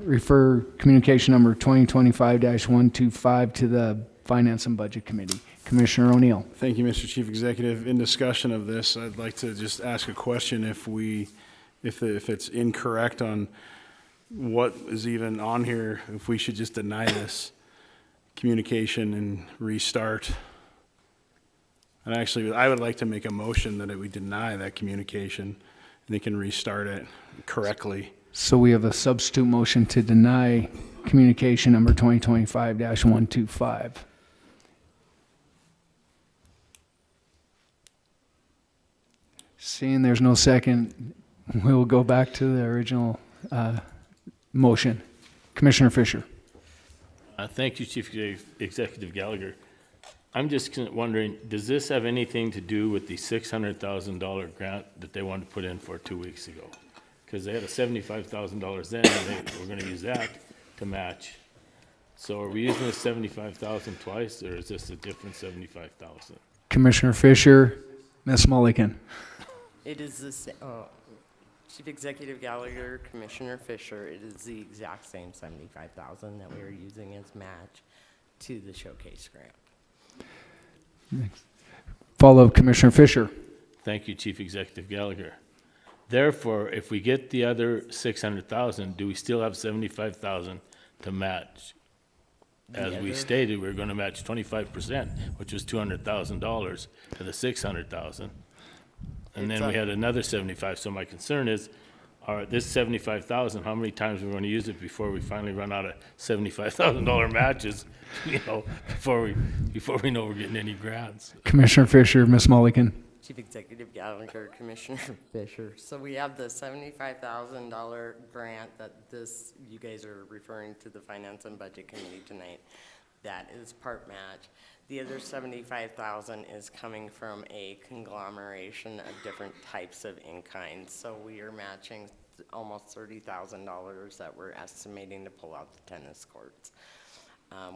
refer communication number 2025-125 to the Finance and Budget Committee. Commissioner O'Neill. Thank you, Mr. Chief Executive. In discussion of this, I'd like to just ask a question if it's incorrect on what is even on here, if we should just deny this communication and restart. And actually, I would like to make a motion that we deny that communication and they can restart it correctly. So we have a substitute motion to deny communication number 2025-125. Seeing there's no second, we'll go back to the original motion. Commissioner Fisher. Thank you, Chief Executive Gallagher. I'm just wondering, does this have anything to do with the $600,000 grant that they wanted to put in for 2 weeks ago? Because they had a $75,000 then, and they were gonna use that to match. So are we using the $75,000 twice, or is this a different $75,000? Commissioner Fisher, Ms. Mulligan. It is the Chief Executive Gallagher, Commissioner Fisher, it is the exact same $75,000 that we are using as match to the showcase grant. Follow-up, Commissioner Fisher. Thank you, Chief Executive Gallagher. Therefore, if we get the other $600,000, do we still have $75,000 to match? As we stated, we were gonna match 25%, which was $200,000 to the $600,000. And then we had another 75, so my concern is, this 75,000, how many times are we gonna use it before we finally run out of $75,000 matches, you know, before we know we're getting any grants? Commissioner Fisher, Ms. Mulligan. Chief Executive Gallagher, Commissioner Fisher. So we have the $75,000 grant that you guys are referring to the Finance and Budget Committee tonight. That is part match. The other $75,000 is coming from a conglomeration of different types of in-kind. So we are matching almost $30,000 that we're estimating to pull out the tennis courts.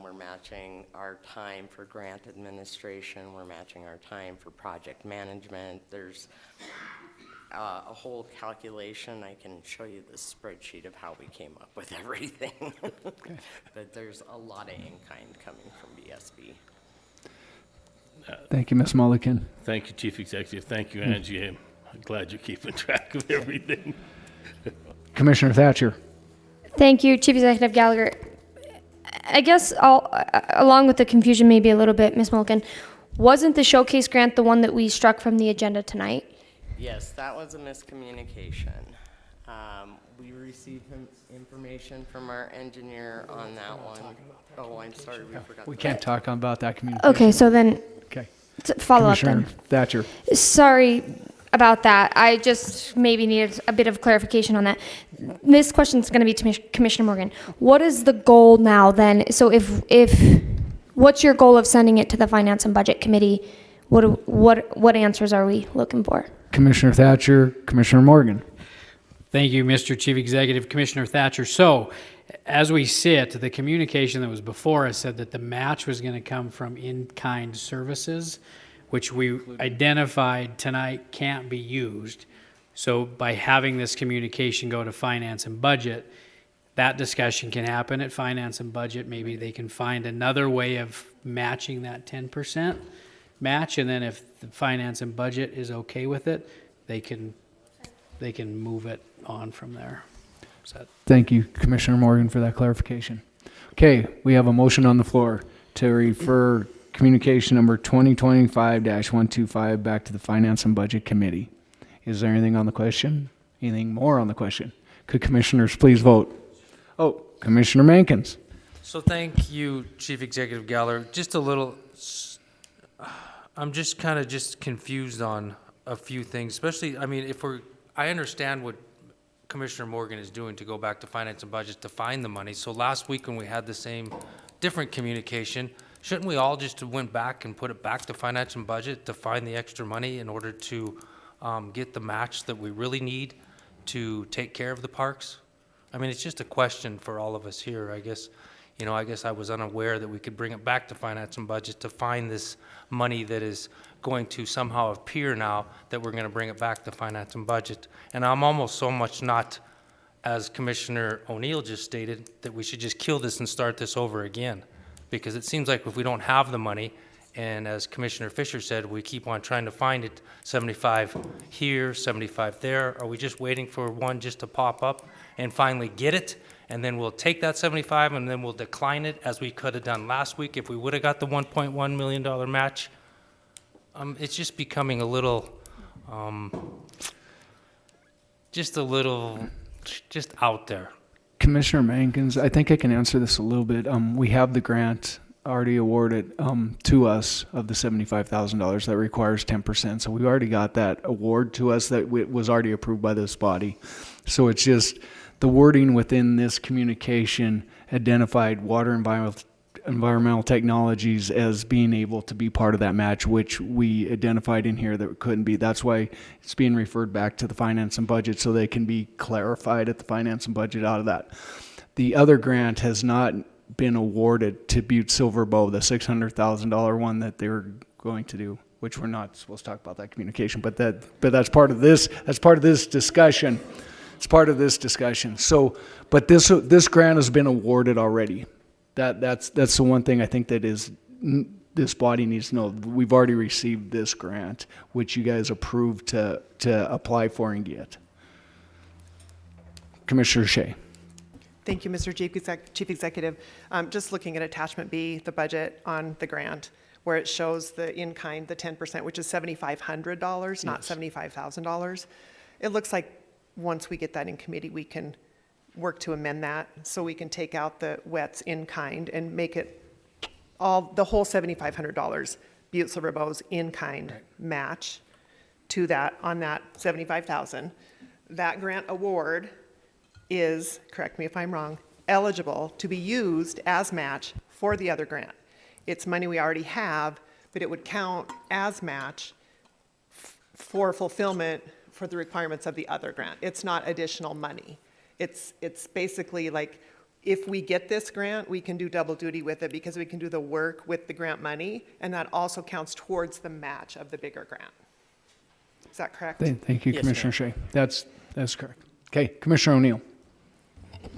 We're matching our time for grant administration. We're matching our time for project management. There's a whole calculation. I can show you the spreadsheet of how we came up with everything. But there's a lot of in-kind coming from BSB. Thank you, Ms. Mulligan. Thank you, Chief Executive. Thank you, Angie. I'm glad you're keeping track of everything. Commissioner Thatcher. Thank you, Chief Executive Gallagher. I guess along with the confusion maybe a little bit, Ms. Mulligan, wasn't the showcase grant the one that we struck from the agenda tonight? Yes, that was a miscommunication. We received information from our engineer on that one. Oh, I'm sorry, we forgot. We can't talk about that communication. Okay, so then Okay. follow up Commissioner then. Thatcher. Sorry about that. I just maybe needed a bit of clarification on that. This question is going to be to Commissioner Morgan. What is the goal now then? So what's your goal of sending it to the Finance and Budget Committee? What answers are we looking for? Commissioner Thatcher, Commissioner Morgan. Thank you, Mr. Chief Executive, Commissioner Thatcher. So, as we sit, the communication that was before us said that the match was going to come from in-kind services, which we identified tonight can't be used. So by having this communication go to Finance and Budget, that discussion can happen at Finance and Budget. Maybe they can find another way of matching that 10% match, and then if the Finance and Budget is okay with it, they can move it on from there. Thank you, Commissioner Morgan, for that clarification. Okay, we have a motion on the floor to refer communication number 2025-125 back to the Finance and Budget Committee. Is there anything on the question? Anything more on the question? Could commissioners please vote? Oh, Commissioner Mankins. So thank you, Chief Executive Gallagher. Just a little, I'm just kind of confused on a few things, especially, I mean, I understand what Commissioner Morgan is doing to go back to Finance and Budget to find the money. So last week when we had the same different communication, shouldn't we all just went back and put it back to Finance and Budget to find the extra money in order to get the match that we really need to take care of the parks? I mean, it's just a question for all of us here. I guess I was unaware that we could bring it back to Finance and Budget to find this money that is going to somehow appear now that we're going to bring it back to Finance and Budget. And I'm almost so much not, as Commissioner O'Neill just stated, that we should just kill this and start this over again. Because it seems like if we don't have the money, and as Commissioner Fisher said, we keep on trying to find it, 75 here, 75 there, are we just waiting for one just to pop up and finally get it? And then we'll take that 75 and then we'll decline it as we could have done last week if we would have got the $1.1 million match. It's just becoming a little, just out there. Commissioner Mankins, I think I can answer this a little bit. We have the grant already awarded to us of the $75,000 that requires 10%. So we already got that award to us that was already approved by this body. So it's just the wording within this communication identified water environmental technologies as being able to be part of that match, which we identified in here that it couldn't be. That's why it's being referred back to the finance and budget so they can be clarified at the finance and budget out of that. The other grant has not been awarded to Butte-Silver, the $600,000 one that they were going to do, which we're not supposed to talk about that communication, but that's part of this. That's part of this discussion. It's part of this discussion. So, but this grant has been awarded already. That's the one thing I think that is this body needs to know. We've already received this grant, which you guys approved to apply for and get. Commissioner Shea. Thank you, Mr. Chief Executive. Just looking at attachment B, the budget on the grant, where it shows the in-kind, the 10%, which is $7,500, not $75,000. It looks like once we get that in committee, we can work to amend that so we can take out the wets in-kind and make it the whole $7,500 Butte-Silver in-kind match to that on that $75,000. That grant award is, correct me if I'm wrong, eligible to be used as match for the other grant. It's money we already have, but it would count as match for fulfillment for the requirements of the other grant. It's not additional money. It's basically like, if we get this grant, we can do double duty with it because we can do the work with the grant money, and that also counts towards the match of the bigger grant. Is that correct? Thank you, Commissioner Shea. That's correct. Okay, Commissioner O'Neill.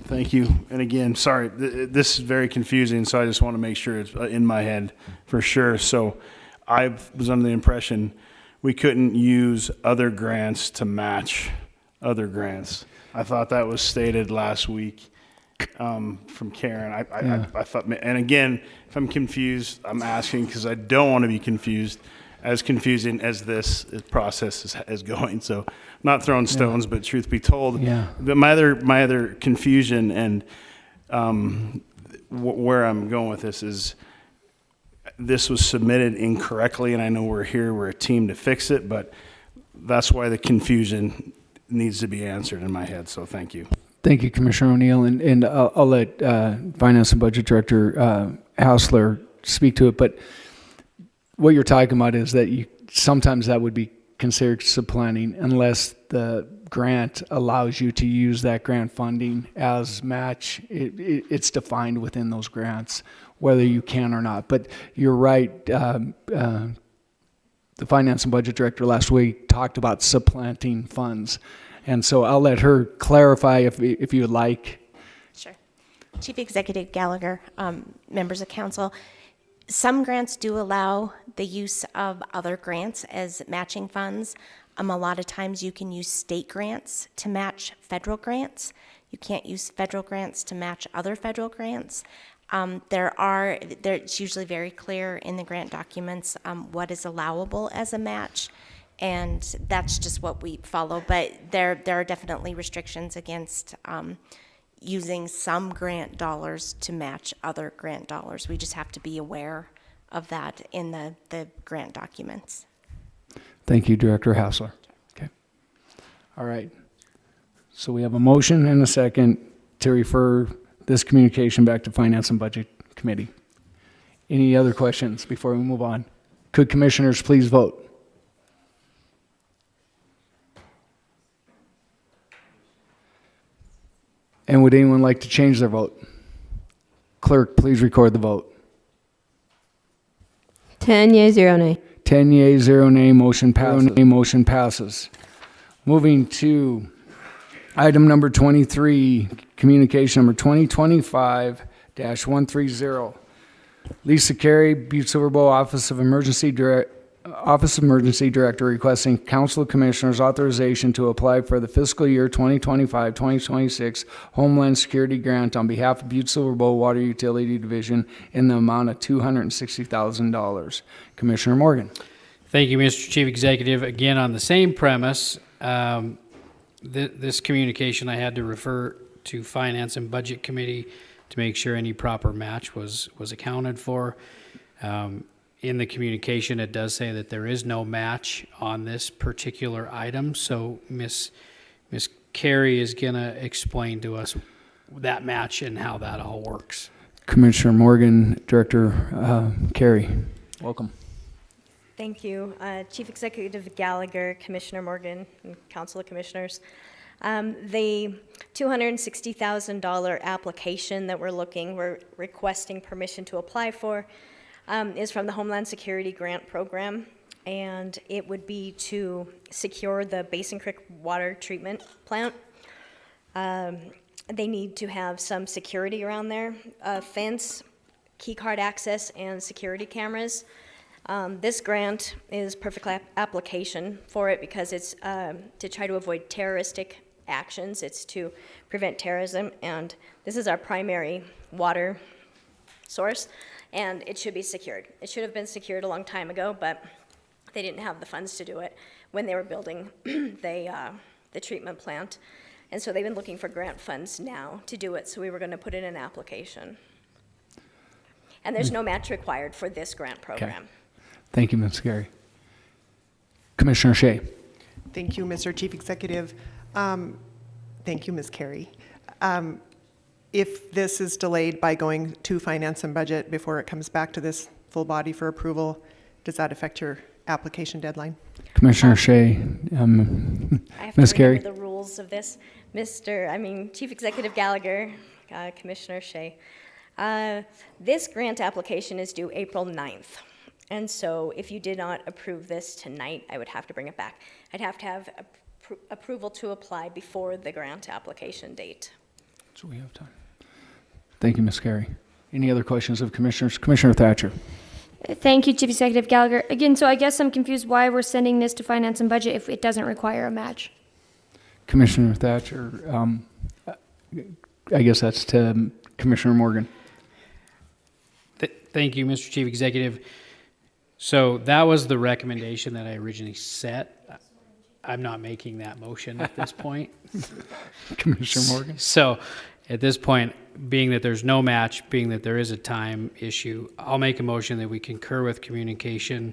Thank you. And again, sorry, this is very confusing, so I just want to make sure it's in my head for sure. So I was under the impression we couldn't use other grants to match other grants. I thought that was stated last week from Karen. I thought, and again, if I'm confused, I'm asking because I don't want to be confused, as confusing as this process is going. So not throwing stones, but truth be told, but my other confusion and where I'm going with this is this was submitted incorrectly, and I know we're a team to fix it, but that's why the confusion needs to be answered in my head. So thank you. Thank you, Commissioner O'Neill, and I'll let Finance and Budget Director Hausler speak to it. But what you're talking about is that sometimes that would be considered supplanting unless the grant allows you to use that grant funding as match. It's defined within those grants whether you can or not. But you're right. The Finance and Budget Director last week talked about supplanting funds. And so I'll let her clarify if you would like. Sure. Chief Executive Gallagher, members of council, some grants do allow the use of other grants as matching funds. A lot of times you can use state grants to match federal grants. You can't use federal grants to match other federal grants. It's usually very clear in the grant documents what is allowable as a match, and that's just what we follow. But there are definitely restrictions against using some grant dollars to match other grant dollars. We just have to be aware of that in the grant documents. Thank you, Director Hausler. Okay. All right. So we have a motion and a second to refer this communication back to Finance and Budget Committee. Any other questions before we move on? Could commissioners please vote? And would anyone like to change their vote? Clerk, please record the vote. 10 yeas, 0 nay. 10 yeas, 0 nay, motion passes. Moving to item number 23, communication number 2025-130. Lisa Carey, Butte-Silver Office of Emergency Director requesting Council of Commissioners authorization to apply for the fiscal year 2025-2026 Homeland Security Grant on behalf of Butte-Silver Water Utility Division in the amount of $260,000. Commissioner Morgan. Thank you, Mr. Chief Executive. Again, on the same premise, this communication I had to refer to Finance and Budget Committee to make sure any proper match was accounted for. In the communication, it does say that there is no match on this particular item, so Miss Carey is gonna explain to us that match and how that all works. Commissioner Morgan, Director Carey, welcome. Thank you. Chief Executive Gallagher, Commissioner Morgan, and Council of Commissioners. The $260,000 application that we're requesting permission to apply for is from the Homeland Security Grant Program, and it would be to secure the Basin Creek Water Treatment Plant. They need to have some security around there, a fence, key card access, and security cameras. This grant is perfect application for it because it's to try to avoid terroristic actions. It's to prevent terrorism, and this is our primary water source, and it should be secured. It should have been secured a long time ago, but they didn't have the funds to do it when they were building the treatment plant. And so they've been looking for grant funds now to do it, so we were going to put in an application. And there's no match required for this grant program. Okay. Thank you, Ms. Carey. Commissioner Shea. Thank you, Mr. Chief Executive. Thank you, Ms. Carey. If this is delayed by going to Finance and Budget before it comes back to this full body for approval, does that affect your application deadline? Commissioner Shea, I have Ms. to Carey. remember the rules of this. Chief Executive Gallagher, Commissioner Shea. This grant application is due April 9th. And so if you did not approve this tonight, I would have to bring it back. I'd have to have approval to apply before the grant application date. So we have time. Thank you, Ms. Carey. Any other questions of commissioners? Commissioner Thatcher. Thank you, Chief Executive Gallagher. Again, so I guess I'm confused why we're sending this to Finance and Budget if it doesn't require a match. Commissioner Thatcher, I guess that's to Commissioner Morgan. Thank you, Mr. Chief Executive. So that was the recommendation that I originally set. I'm not making that motion at this point. Commissioner Morgan. So at this point, being that there's no match, being that there is a time issue, I'll make a motion that we concur with communication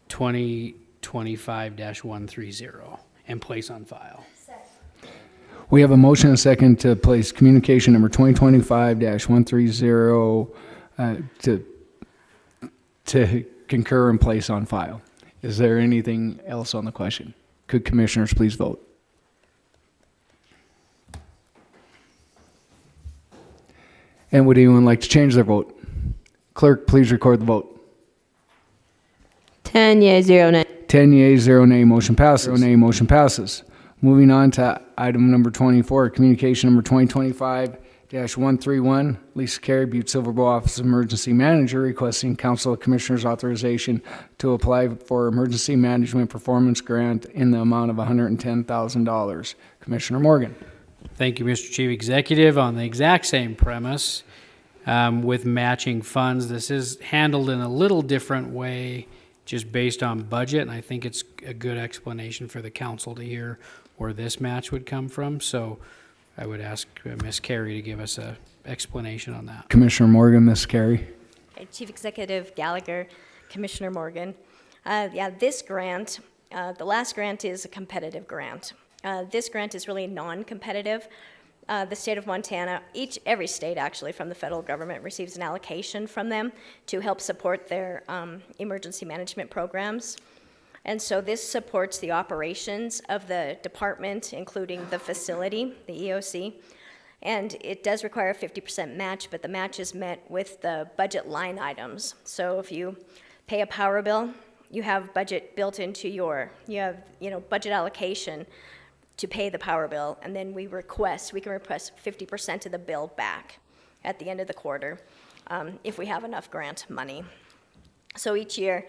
2025-130 and place on file. We have a motion and a second to place communication number 2025-130 to concur and place on file. Is there anything else on the question? Could commissioners please vote? And would anyone like to change their vote? Clerk, please record the vote. 10 yeas, 0 nay. 10 yeas, 0 nay, motion passes. 0 nay, motion passes. Moving on to item number 24, communication number 2025-131, Lisa Carey, Butte-Silver Office of Emergency Manager, requesting Council of Commissioners authorization to apply for Emergency Management Performance Grant in the amount of $110,000. Commissioner Morgan. Thank you, Mr. Chief Executive. On the exact same premise, with matching funds, this is handled in a little different way, just based on budget, and I think it's a good explanation for the council to hear where this match would come from. So I would ask Ms. Carey to give us an explanation on that. Commissioner Morgan, Ms. Carey. Okay, Chief Executive Gallagher, Commissioner Morgan. This grant, the last grant is a competitive grant. This grant is really non-competitive. The state of Montana, every state actually from the federal government receives an allocation from them to help support their emergency management programs. And so this supports the operations of the department, including the facility, the EOC. And it does require a 50% match, but the match is met with the budget line items. So if you pay a power bill, you have budget built into budget allocation to pay the power bill, and then we can request 50% of the bill back at the end of the quarter if we have enough grant money. So each year,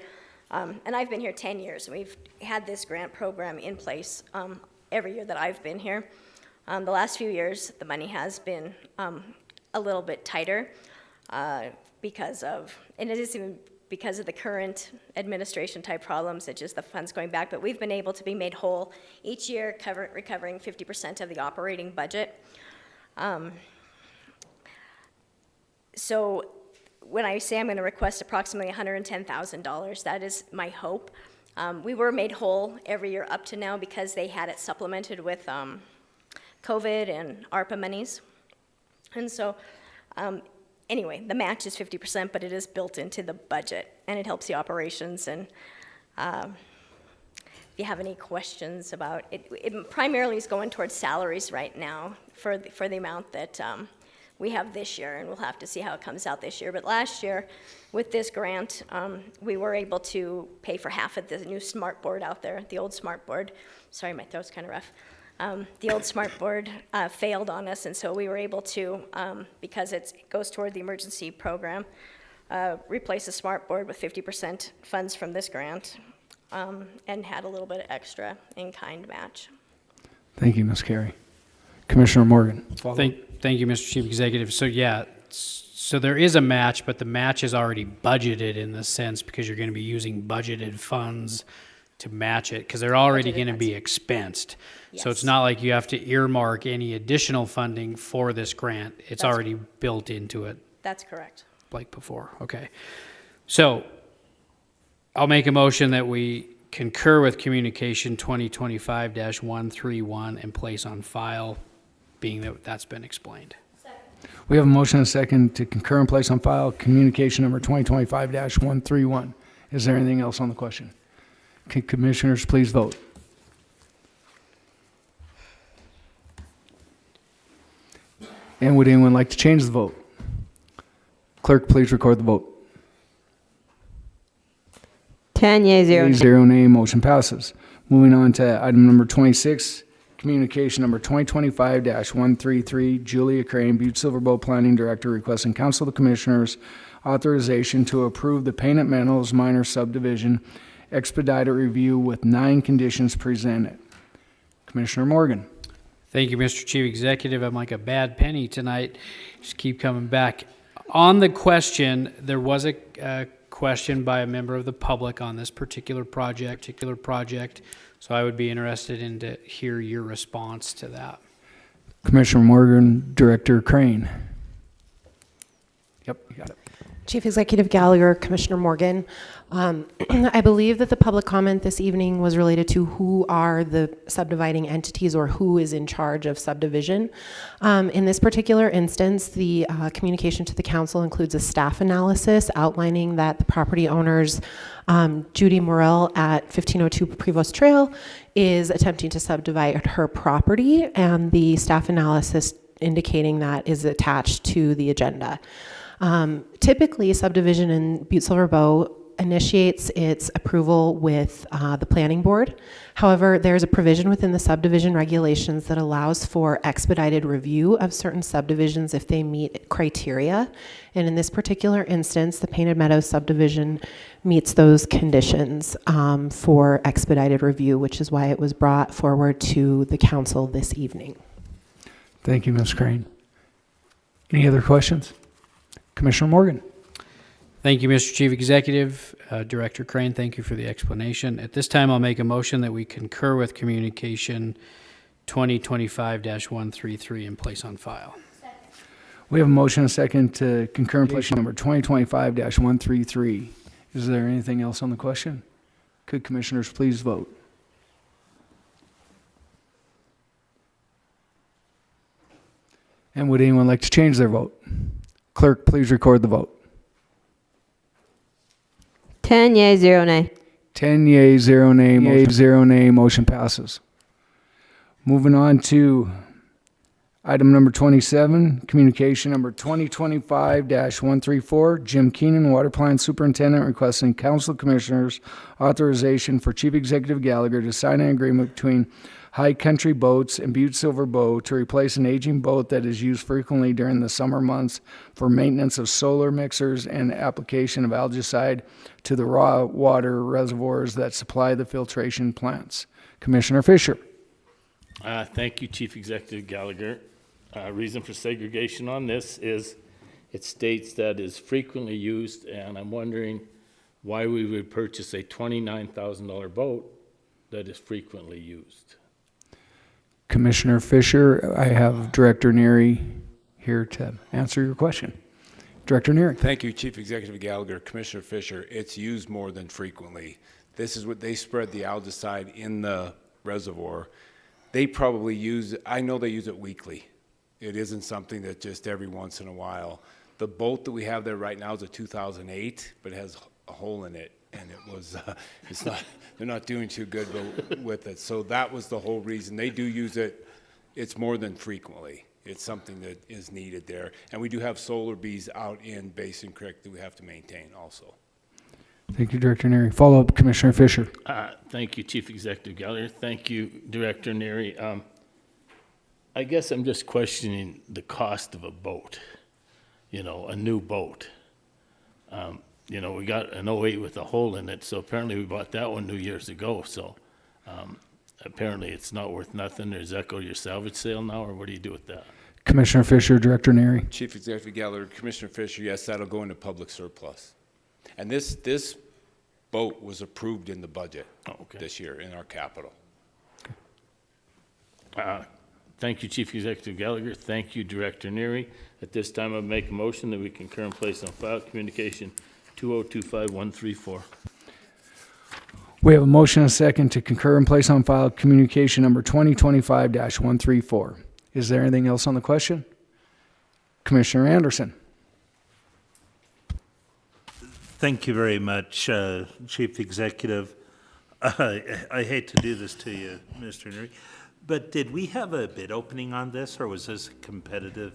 and I've been here 10 years, and we've had this grant program in place every year that I've been here. The last few years, the money has been a little bit tighter because of the current administration type problems, it's just the funds going back, but we've been able to be made whole each year, recovering 50% of the operating budget. So when I say I'm going to request approximately $110,000, that is my hope. We were made whole every year up to now because they had it supplemented with COVID and ARPA monies. And so, anyway, the match is 50%, but it is built into the budget, and it helps the operations. And if you have any questions about it, it primarily is going towards salaries right now for the amount that we have this year, and we'll have to see how it comes out this year. But last year, with this grant, we were able to pay for half of the new smart board out there, the old smart board. Sorry, my throat's kind of rough. The old smart board failed on us, and so we were able to, because it goes toward the emergency program, replace the smart board with 50% funds from this grant, and had a little bit of extra in-kind match. Thank you, Ms. Carey. Commissioner Morgan. Thank you, Mr. Chief Executive. So yeah, so there is a match, but the match is already budgeted in the sense because you're going to be using budgeted funds to match it because they're already going to be expensed. So it's not like you have to earmark any additional funding for this grant. It's already built into it. That's correct. Like before. Okay. So I'll make a motion that we concur with communication 2025-131 and place on file, being that that's been explained. We have a motion and a second to concur and place on file communication number 2025-131. Is there anything else on the question? Can commissioners please vote? And would anyone like to change the vote? Clerk, please record the vote. 10 yeas, 0 nays. 0 nay, motion passes. Moving on to item number 26, communication number 2025-133, Julia Crane, Butte-Silver Bow Planning Director, requesting Council of the Commissioners authorization to approve the Painted Meadows minor subdivision expedited review with 9 conditions presented. Commissioner Morgan. Thank you, Mr. Chief Executive. I'm like a bad penny tonight. Just keep coming back. On the question, there was a question by a member of the public on this particular project. So I would be interested in to hear your response to that. Commissioner Morgan, Director Crane. Yep, you got it. Chief Executive Gallagher, Commissioner Morgan. I believe that the public comment this evening was related to who are the subdividing entities or who is in charge of subdivision. In this particular instance, the communication to the council includes a staff analysis outlining that the property owners, Judy Morrell at 1502 Prevost Trail, is attempting to subdivide her property, and the staff analysis indicating that is attached to the agenda. Typically, subdivision in Butte-Silver Bow initiates its approval with the planning board. However, there's a provision within the subdivision regulations that allows for expedited review of certain subdivisions if they meet criteria. And in this particular instance, the Painted Meadows subdivision meets those conditions for expedited review, which is why it was brought forward to the council this evening. Thank you, Ms. Crane. Any other questions? Commissioner Morgan. Thank you, Mr. Chief Executive. Director Crane, thank you for the explanation. At this time, I'll make a motion that we concur with communication 2025-133 and place on file. We have a motion and a second to concur and place number 2025-133. Is there anything else on the question? Could commissioners please vote? And would anyone like to change their vote? Clerk, please record the vote. 10 yeas, 0 nays. 10 yeas, 0 nay, 0 nay, motion passes. Moving on to item number 27, communication number 2025-134, Jim Keenan, Water Plant Superintendent, requesting Council Commissioners authorization for Chief Executive Gallagher to sign an agreement between High Country Boats and Butte-Silver Bow to replace an aging boat that is used frequently during the summer months for maintenance of solar mixers and application of algicide to the raw water reservoirs that supply the filtration plants. Commissioner Fisher. Thank you, Chief Executive Gallagher. Reason for segregation on this is it states that is frequently used, and I'm wondering why we would purchase a $29,000 boat that is frequently used. Commissioner Fisher, I have Director Neary here to answer your question. Director Neary. Thank you, Chief Executive Gallagher. Commissioner Fisher, it's used more than frequently. This is what they spread the aldehyde in the reservoir. They probably use, I know they use it weekly. It isn't something that just every once in a while. The boat that we have there right now is a 2008, but it has a hole in it, and it was, it's not, they're not doing too good with it. So that was the whole reason. They do use it. It's more than frequently. It's something that is needed there. And we do have solar bees out in Basin Creek that we have to maintain also. Thank you, Director Neary. Follow-up, Commissioner Fisher. Thank you, Chief Executive Gallagher. Thank you, Director Neary. I guess I'm just questioning the cost of a boat, you know, a new boat. You know, we got an 08 with a hole in it, so apparently we bought that one 2 years ago. So apparently it's not worth nothing. Does that go to your salvage sale now, or what do you do with that? Commissioner Fisher, Director Neary. Chief Executive Gallagher, Commissioner Fisher, yes, that'll go into public surplus. And this boat was approved in the budget this year in our capital. Thank you, Chief Executive Gallagher. Thank you, Director Neary. At this time, I'll make a motion that we concur and place on file communication 2025134. We have a motion and a second to concur and place on file communication number 2025-134. Is there anything else on the question? Commissioner Anderson. Thank you very much, Chief Executive. I hate to do this to you, Mr. Neary, but did we have a bid opening on this, or was this competitive?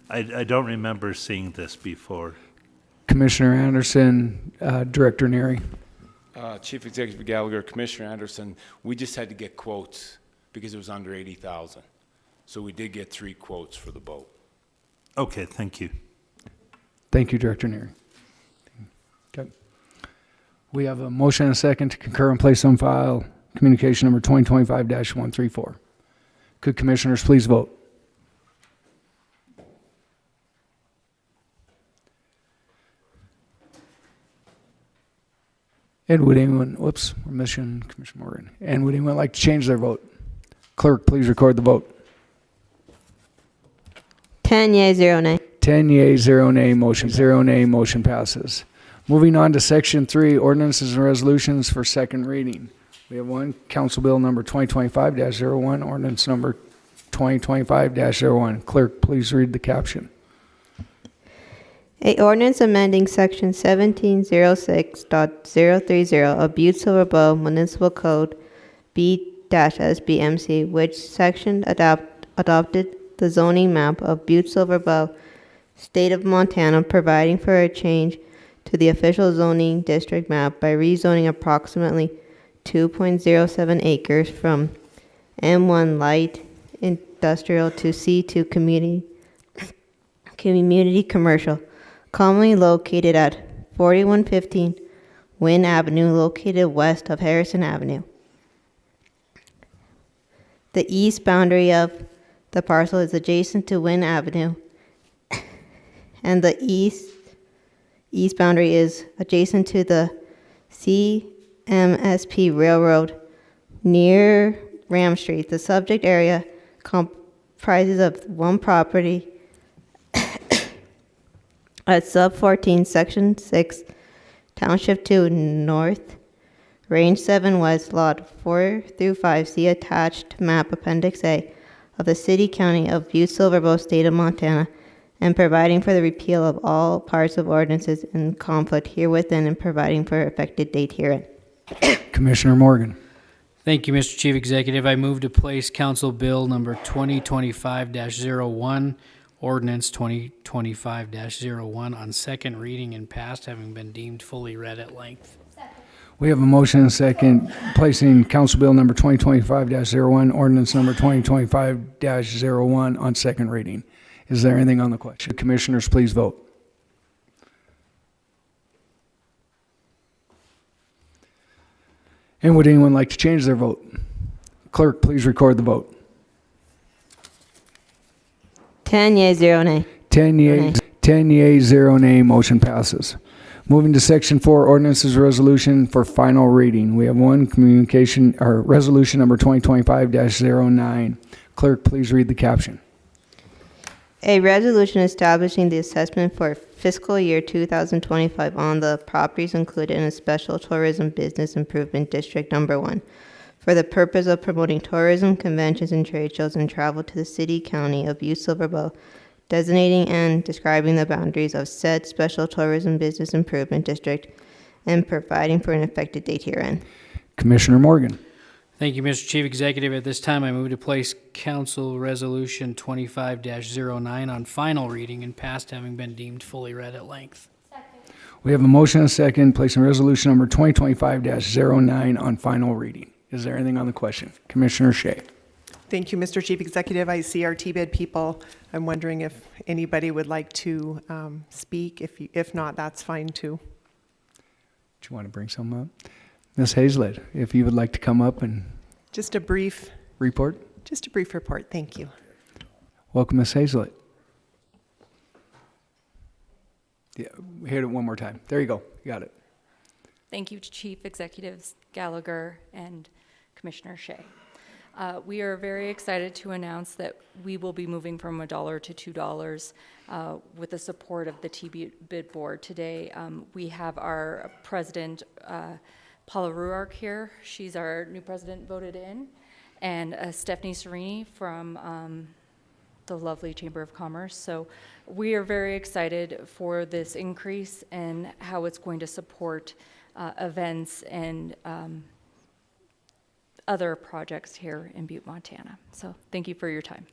I don't remember seeing this before. Commissioner Anderson, Director Neary. Chief Executive Gallagher, Commissioner Anderson, we just had to get quotes because it was under 80,000. So we did get 3 quotes for the boat. Okay, thank you. Thank you, Director Neary. Okay. We have a motion and a second to concur and place on file communication number 2025-134. Could commissioners please vote? And would anyone, whoops, we're missing Commissioner Morgan. And would anyone like to change their vote? Clerk, please record the vote. 10 yea, 0 nay. 10 yea, 0 nay, motion passes. Moving on to Section 3, ordinances and resolutions for second reading. We have one, Council Bill number 2025-01, ordinance number 2025-01. Clerk, please read the caption. A ordinance amending section 1706.030 of Butte-Silver Municipal Code B-SBMC, which section adopted the zoning map of Butte-Silver, State of Montana, providing for a change to the official zoning district map by rezoning approximately 2.07 acres from M1 light industrial to C2 community commercial, commonly located at 4115 Wynn Avenue, located west of Harrison Avenue. The east boundary of the parcel is adjacent to Wynn Avenue, and the east boundary is adjacent to the CMSP Railroad near Ram Street. The subject area comprises of one property at Sub 14, Section 6, Township 2 North, Range 7 West, Lot 4 through 5. See attached map Appendix A of the City County of Butte-Silver, State of Montana, and providing for the repeal of all parts of ordinances in conflict herewithin and providing for effective date herein. Commissioner Morgan. Thank you, Mr. Chief Executive. I move to place Council Bill number 2025-01, ordinance 2025-01 on second reading and passed, having been deemed fully read at length. We have a motion and a second placing Council Bill number 2025-01, ordinance number 2025-01 on second reading. Is there anything on the question? Commissioners, please vote. And would anyone like to change their vote? Clerk, please record the vote. 10 yea, 0 nay. 10 yea, 0 nay, motion passes. Moving to Section 4, ordinances resolution for final reading. We have one resolution number 2025-09. Clerk, please read the caption. A resolution establishing the assessment for fiscal year 2025 on the properties included in a special tourism business improvement district number 1 for the purpose of promoting tourism, conventions, and trade shows and travel to the city, county of Butte-Silver Bow, designating and describing the boundaries of said special tourism business improvement district and providing for an effective date herein. Commissioner Morgan. Thank you, Mr. Chief Executive. At this time, I move to place Council Resolution 25-09 on final reading and passed, having been deemed fully read at length. We have a motion and a second, placing resolution number 2025-09 on final reading. Is there anything on the question? Commissioner Shea. Thank you, Mr. Chief Executive. I see our T-bid people. I'm wondering if anybody would like to speak. If not, that's fine too. Do you want to bring some up? Ms. Hazlett, if you would like to come up and Just a brief report. report. Thank you. Welcome, Ms. Hazlett. Yeah, hit it one more time. There you go. You got it. Thank you to Chief Executives Gallagher and Commissioner Shea. We are very excited to announce that we will be moving from $1 to $2 with the support of the T-bid board. Today, we have our president, Paula Ruark here. She's our new president voted in. And Stephanie Serini from the lovely Chamber of Commerce. So we are very excited for this increase and how it's going to support events and other projects here in Butte, Montana. So thank you for your time.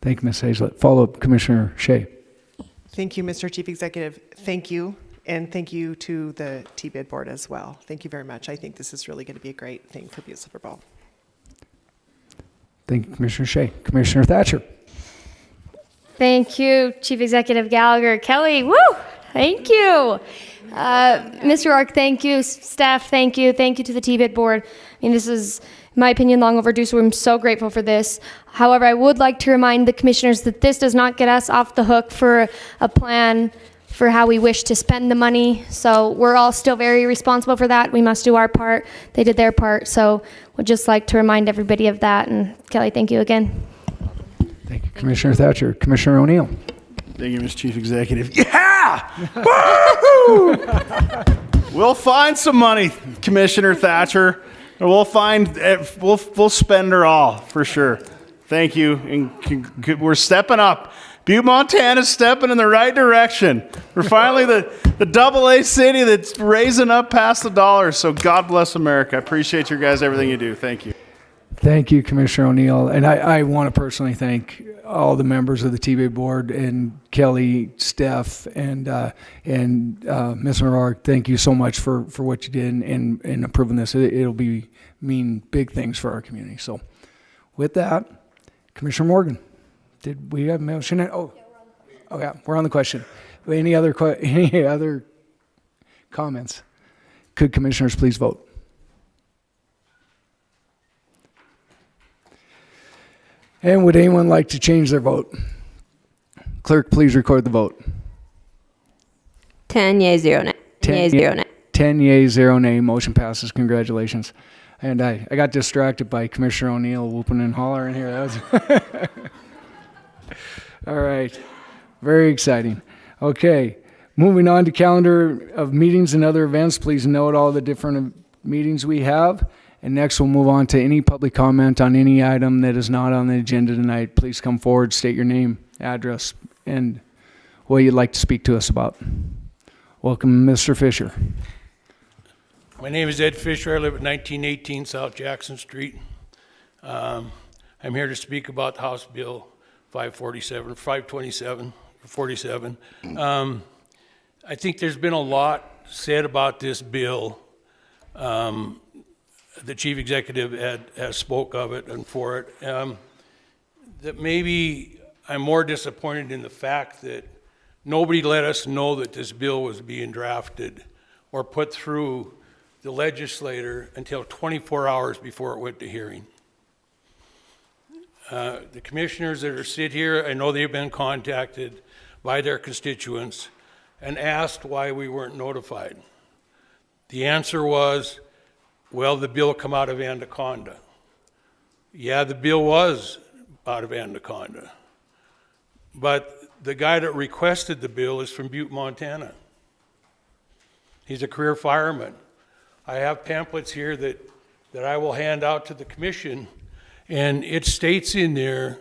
Thank you, Ms. Hazlett. Follow up, Commissioner Shea. Thank you, Mr. Chief Executive. Thank you. And thank you to the T-bid board as well. Thank you very much. I think this is really going to be a great thing for Butte-Silver Bowl. Thank you, Commissioner Shea. Commissioner Thatcher. Thank you, Chief Executive Gallagher. Kelly, woo! Thank you. Mr. Rourke, thank you. Staff, thank you. Thank you to the T-bid board. I mean, this is, in my opinion, long overdue, so I'm so grateful for this. However, I would like to remind the commissioners that this does not get us off the hook for a plan for how we wish to spend the money. So we're all still very responsible for that. We must do our part. They did their part. So would just like to remind everybody of that. And Kelly, thank you again. Thank you, Commissioner Thatcher. Commissioner O'Neill. Thank you, Mr. Chief Executive. Yeah! Woo! We'll find some money, Commissioner Thatcher. We'll we'll spend her all for sure. Thank you. And we're stepping up. Butte, Montana's stepping in the right direction. We're finally the double-A city that's raising up past the dollar. So God bless America. I appreciate you guys, everything you do. Thank you. Thank you, Commissioner O'Neill. And I want to personally thank all the members of the T-bid board and Kelly, Steph, and Ms. O'Rourke. Thank you so much for what you did in approving this. It'll mean big things for our community. So with that, Commissioner Morgan, did we have a motion? Oh, yeah, we're on the question. Any other comments? Could commissioners please vote? And would anyone like to change their vote? Clerk, please record the vote. 10 yeas, 0 nay. 10 yeas, 0 nay. 10 yeas, 0 nay. Motion passes. Congratulations. And I got distracted by Commissioner O'Neill whooping and hollering here. That was all right. Very exciting. Okay. Moving on to calendar of meetings and other events. Please note all the different meetings we have. And next, we'll move on to any public comment on any item that is not on the agenda tonight. Please come forward, state your name, address, and what you'd like to speak to us about. Welcome, Mr. Fisher. My name is Ed Fisher. I live at 1918 South Jackson Street. I'm here to speak about House Bill 527. I think there's been a lot said about this bill. The chief executive has spoke of it and for it. That maybe I'm more disappointed in the fact that nobody let us know that this bill was being drafted or put through the legislator until 24 hours before it went to hearing. The commissioners that are sit here, I know they've been contacted by their constituents and asked why we weren't notified. The answer was, well, the bill come out of Anaconda. Yeah, the bill was out of Anaconda. But the guy that requested the bill is from Butte, Montana. He's a career fireman. I have pamphlets here that I will hand out to the commission, and it states in there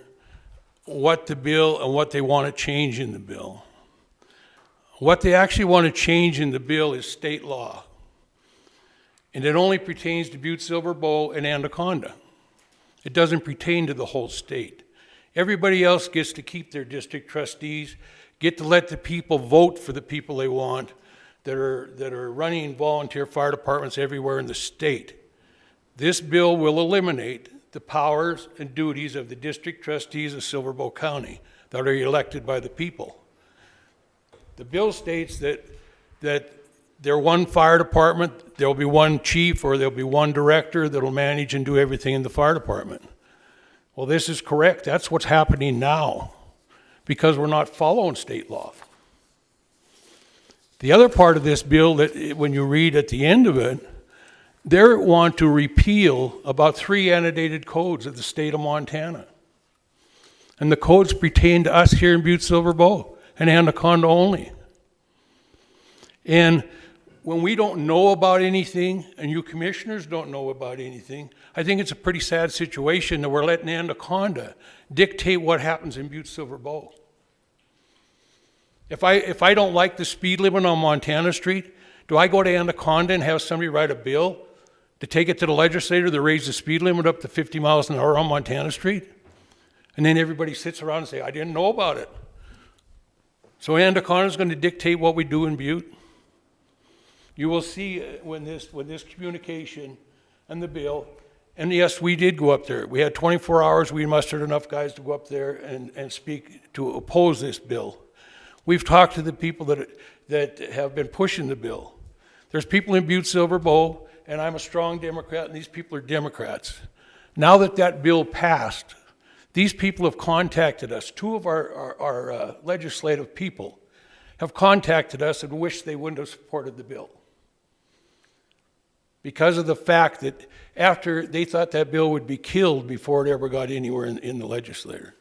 what the bill and what they want to change in the bill. What they actually want to change in the bill is state law. And it only pertains to Butte-Silver Bow and Anaconda. It doesn't pertain to the whole state. Everybody else gets to keep their district trustees, get to let the people vote for the people they want that are running volunteer fire departments everywhere in the state. This bill will eliminate the powers and duties of the district trustees of Silver Bow County that are elected by the people. The bill states that they're one fire department, there'll be one chief or there'll be one director that'll manage and do everything in the fire department. Well, this is correct. That's what's happening now because we're not following state law. The other part of this bill that when you read at the end of it, they want to repeal about 3 annotated codes of the state of Montana. And the codes pertain to us here in Butte-Silver Bow and Anaconda only. And when we don't know about anything, and you commissioners don't know about anything, I think it's a pretty sad situation that we're letting Anaconda dictate what happens in Butte-Silver Bow. If I don't like the speed limit on Montana Street, do I go to Anaconda and have somebody write a bill to take it to the legislator to raise the speed limit up to 50 miles an hour on Montana Street? And then everybody sits around and say, I didn't know about it. So Anaconda's going to dictate what we do in Butte. You will see when this communication and the bill, and yes, we did go up there. We had 24 hours. We mustered enough guys to go up there and speak to oppose this bill. We've talked to the people that have been pushing the bill. There's people in Butte-Silver Bow, and I'm a strong Democrat, and these people are Democrats. Now that bill passed, these people have contacted us. 2 of our legislative people have contacted us and wished they wouldn't have supported the bill, because of the fact that after they thought that bill would be killed before it ever got anywhere in the legislature.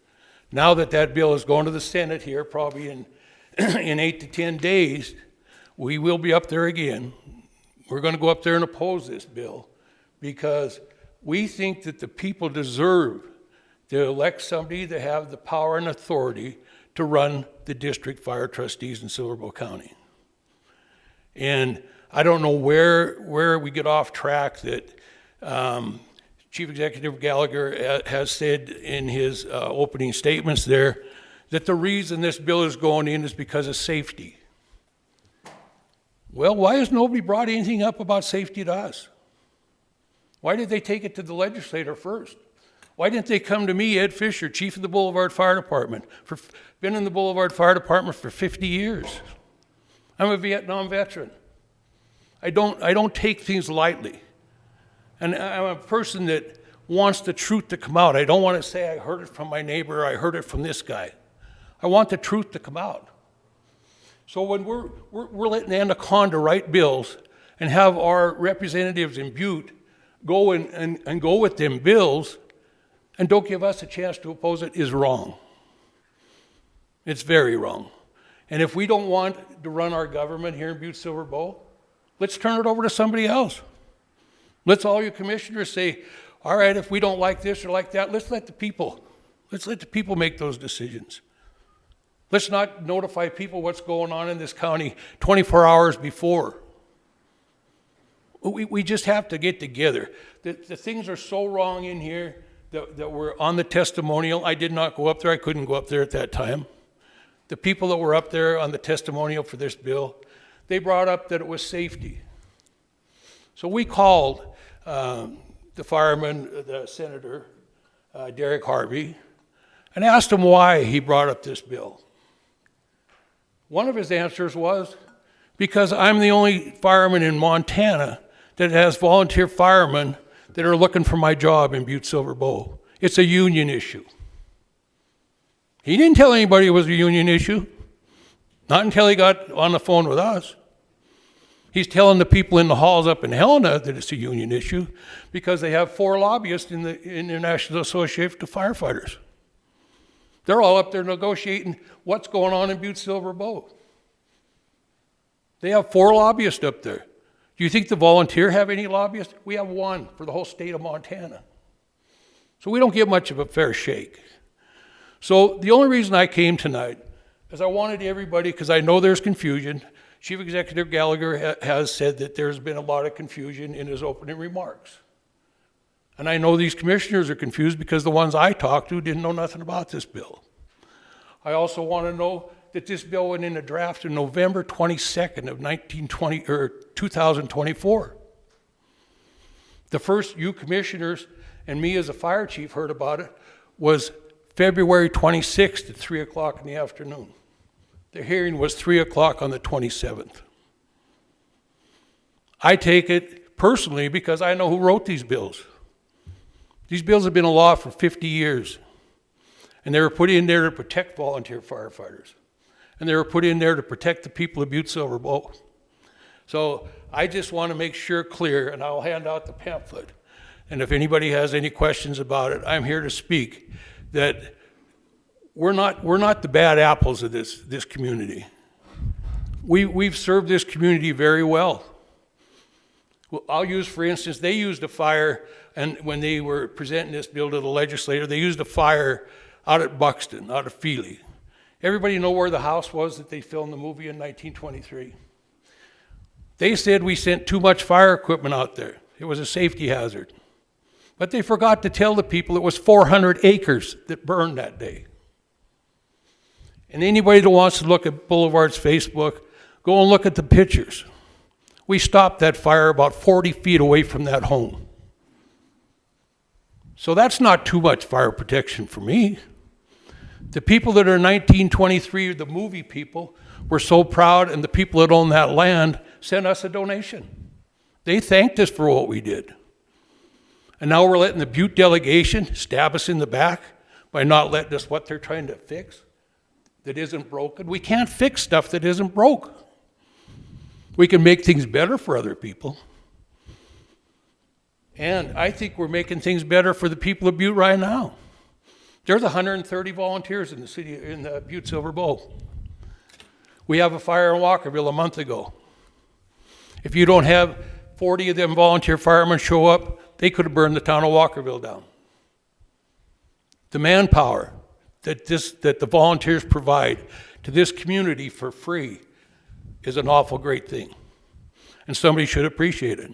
Now that bill is going to the Senate here, probably in 8 to 10 days, we will be up there again. We're going to go up there and oppose this bill because we think that the people deserve to elect somebody to have the power and authority to run the district fire trustees in Silver Bow County. And I don't know where we get off track that Chief Executive Gallagher has said in his opening statements there that the reason this bill is going in is because of safety. Well, why has nobody brought anything up about safety to us? Why did they take it to the legislator first? Why didn't they come to me, Ed Fisher, Chief of the Boulevard Fire Department? Been in the Boulevard Fire Department for 50 years. I'm a Vietnam veteran. I don't take things lightly. And I'm a person that wants the truth to come out. I don't want to say I heard it from my neighbor, or I heard it from this guy. I want the truth to come out. So when we're letting Anaconda write bills and have our representatives in Butte go and go with them bills and don't give us a chance to oppose it is wrong. It's very wrong. And if we don't want to run our government here in Butte-Silver Bow, let's turn it over to somebody else. Let's all you commissioners say, all right, if we don't like this or like that, let's let the people make those decisions. Let's not notify people what's going on in this county 24 hours before. We just have to get together. The things are so wrong in here that were on the testimonial. I did not go up there. I couldn't go up there at that time. The people that were up there on the testimonial for this bill, they brought up that it was safety. So we called the fireman, the Senator, Derek Harvey, and asked him why he brought up this bill. One of his answers was, because I'm the only fireman in Montana that has volunteer firemen that are looking for my job in Butte-Silver Bow. It's a union issue. He didn't tell anybody it was a union issue, not until he got on the phone with us. He's telling the people in the halls up in Helena that it's a union issue because they have 4 lobbyists in the National Association of Firefighters. They're all up there negotiating what's going on in Butte-Silver Bow. They have 4 lobbyists up there. Do you think the volunteer have any lobbyists? We have 1 for the whole state of Montana. So we don't get much of a fair shake. So the only reason I came tonight is I wanted everybody, because I know there's confusion. Chief Executive Gallagher has said that there's been a lot of confusion in his opening remarks. And I know these commissioners are confused because the ones I talked to didn't know nothing about this bill. I also want to know that this bill went into draft on November 22nd of 2024. The first you commissioners and me as a fire chief heard about it was February 26th at 3 o'clock in the afternoon. The hearing was 3 o'clock on the 27th. I take it personally because I know who wrote these bills. These bills have been in law for 50 years. And they were put in there to protect volunteer firefighters. And they were put in there to protect the people of Butte-Silver Bow. So I just want to make sure clear, and I'll hand out the pamphlet. And if anybody has any questions about it, I'm here to speak, that we're not the bad apples of this community. We've served this community very well. Well, I'll use, for instance, they used a fire, and when they were presenting this bill to the legislature, they used a fire out at Buxton, out of Feely. Everybody know where the house was that they filmed the movie in 1923? They said we sent too much fire equipment out there. It was a safety hazard. But they forgot to tell the people it was 400 acres that burned that day. And anybody that wants to look at Boulevard's Facebook, go and look at the pictures. We stopped that fire about 40 feet away from that home. So that's not too much fire protection for me. The people that are 1923, the movie people, were so proud, and the people that own that land sent us a donation. They thanked us for what we did. And now we're letting the Butte delegation stab us in the back by not letting us what they're trying to fix that isn't broken. We can't fix stuff that isn't broke. We can make things better for other people. And I think we're making things better for the people of Butte right now. There's 130 volunteers in the city, in the Butte-Silver Bow. We have a fire in Walkerville a month ago. If you don't have 40 of them volunteer firemen show up, they could have burned the town of Walkerville down. The manpower that the volunteers provide to this community for free is an awful great thing. And somebody should appreciate it.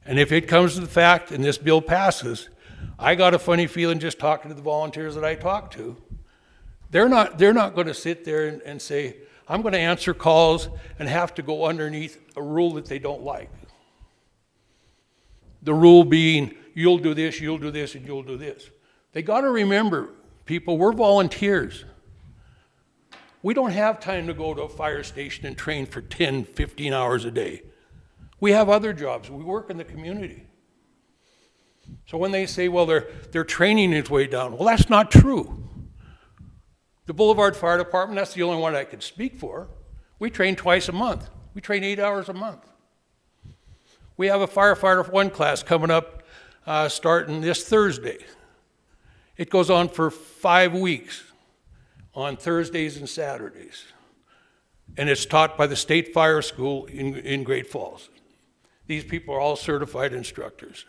And if it comes to the fact and this bill passes, I got a funny feeling just talking to the volunteers that I talked to. They're not going to sit there and say, I'm going to answer calls and have to go underneath a rule that they don't like. The rule being, you'll do this, and you'll do this. They got to remember, people, we're volunteers. We don't have time to go to a fire station and train for 10, 15 hours a day. We have other jobs. We work in the community. So when they say, well, their training is way down, well, that's not true. The Boulevard Fire Department, that's the only one I could speak for. We train twice a month. We train 8 hours a month. We have a firefighter 1 class coming up starting this Thursday. It goes on for 5 weeks on Thursdays and Saturdays. And it's taught by the State Fire School in Great Falls. These people are all certified instructors.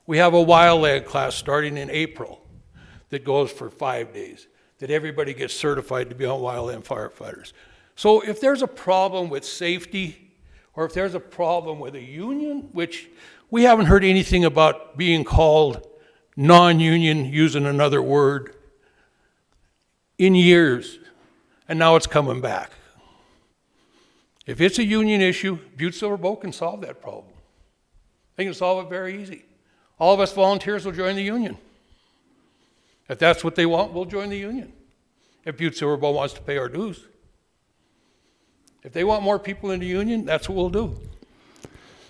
We have a wildland class starting in April that goes for 5 days, that everybody gets certified to be on wildland firefighters. So if there's a problem with safety, or if there's a problem with a union, which we haven't heard anything about being called non-union, using another word, in years, and now it's coming back. If it's a union issue, Butte-Silver Bow can solve that problem. They can solve it very easy. All of us volunteers will join the union. If that's what they want, we'll join the union. If Butte-Silver Bow wants to pay our dues. If they want more people in the union, that's what we'll do.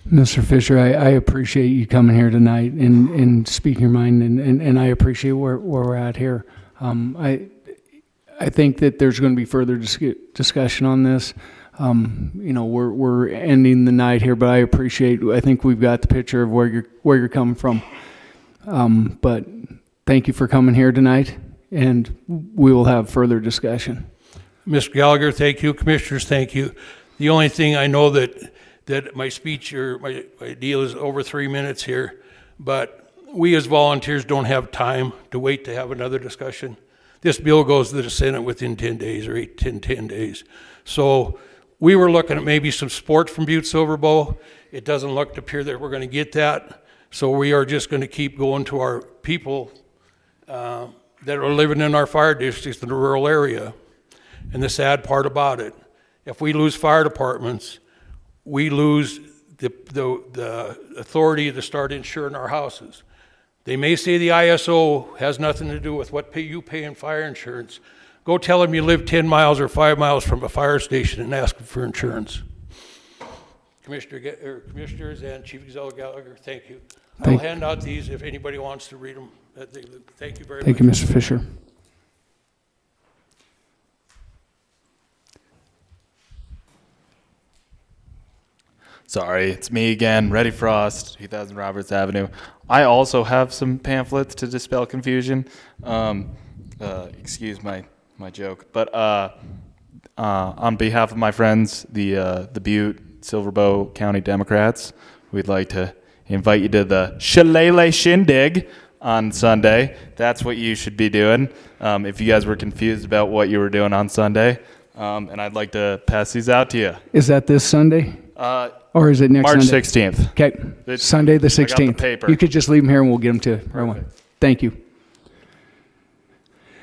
Mr. Fisher, I appreciate you coming here tonight and speaking your mind, and I appreciate where we're at here. I think that there's going to be further discussion on this. We're ending the night here, but I think we've got the picture of where you're coming from. But thank you for coming here tonight, and we will have further discussion. Mr. Gallagher, thank you. Commissioners, thank you. The only thing I know that my speech or my deal is over 3 minutes here, but we as volunteers don't have time to wait to have another discussion. This bill goes to the Senate within 10 days or 10 days. So we were looking at maybe some support from Butte-Silver. It doesn't look to appear that we're going to get that. So we are just going to keep going to our people that are living in our fire districts in the rural area. And the sad part about it, if we lose fire departments, we lose the authority to start insuring our houses. They may say the ISO has nothing to do with what you pay in fire insurance. Go tell them you live 10 miles or 5 miles from a fire station and ask them for insurance. Commissioners and Chief Executive Gallagher, thank you. I'll hand out these if anybody wants to read them. Thank you very much. Thank you, Mr. Fisher. Sorry, it's me again, Reddy Frost, 2000 Roberts Avenue. I also have some pamphlets to dispel confusion. Excuse my joke, but on behalf of my friends, the Butte-Silver County Democrats, we'd like to invite you to the Shillelagh Shindig on Sunday. That's what you should be doing if you guys were confused about what you were doing on Sunday. And I'd like to pass these out to you. Is that this Sunday? Or is it next March Sunday? 16th. Okay, Sunday the 16th. I got the paper. You could just leave them here and we'll get them to everyone. Thank you.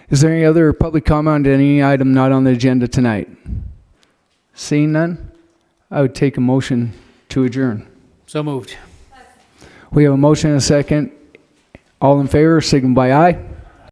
Is there any other public comment on any item not on the agenda tonight? Seeing none, I would take a motion to adjourn. So moved. We have a motion and a second. All in favor, signal by aye.